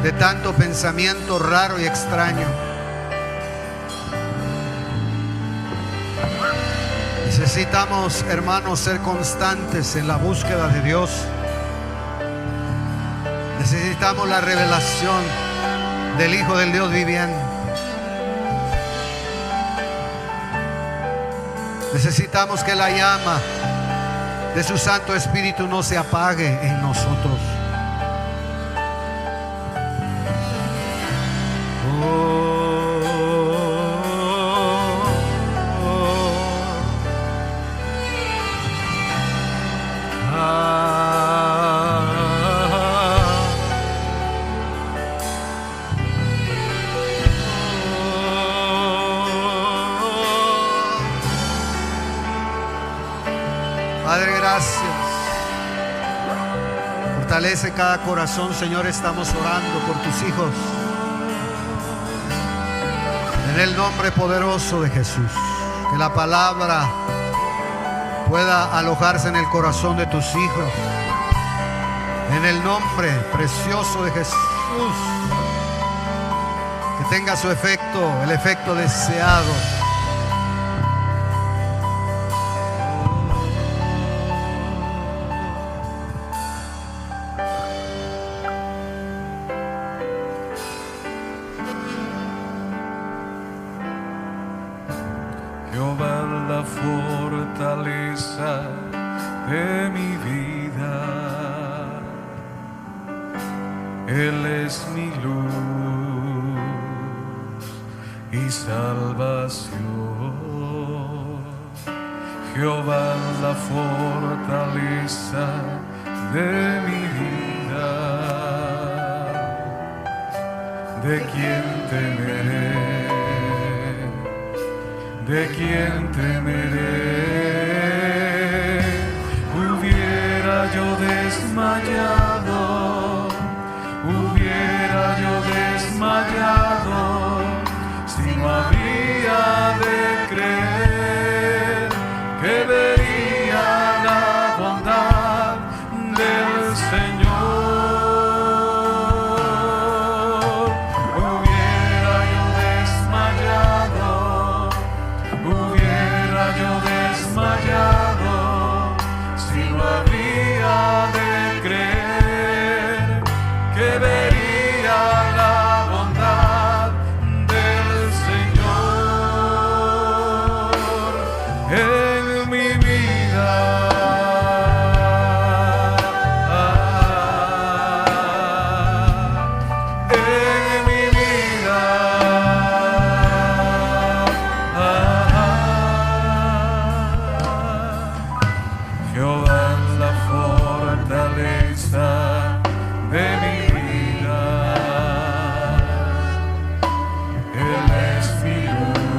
de tanto pensamiento raro y extraño. Necesitamos, hermanos, ser constantes en la búsqueda de Dios. Necesitamos la revelación del Hijo del Dios viviente. Necesitamos que la llama de su Santo Espíritu no se apague en nosotros. Padre, gracias. Fortalece cada corazón, Señor. Estamos orando por tus hijos. En el nombre poderoso de Jesús. Que la palabra pueda alojarse en el corazón de tus hijos. En el nombre precioso de Jesús. Que tenga su efecto, el efecto deseado. Jehová, la fortaleza de mi vida. Él es mi luz y salvación. Jehová la fortaleza de mi vida. ¿De quién temeré? ¿De quién temeré? Hubiera yo desmayado, hubiera yo desmayado, si no había de creer que vería la bondad del Señor. Hubiera yo desmayado, hubiera yo desmayado, si no había de creer que vería la bondad del Señor en mi vida. En mi vida. Jehová la fortaleza de mi vida. Él es mi luz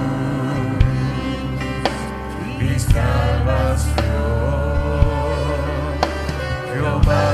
y salvación. Jehová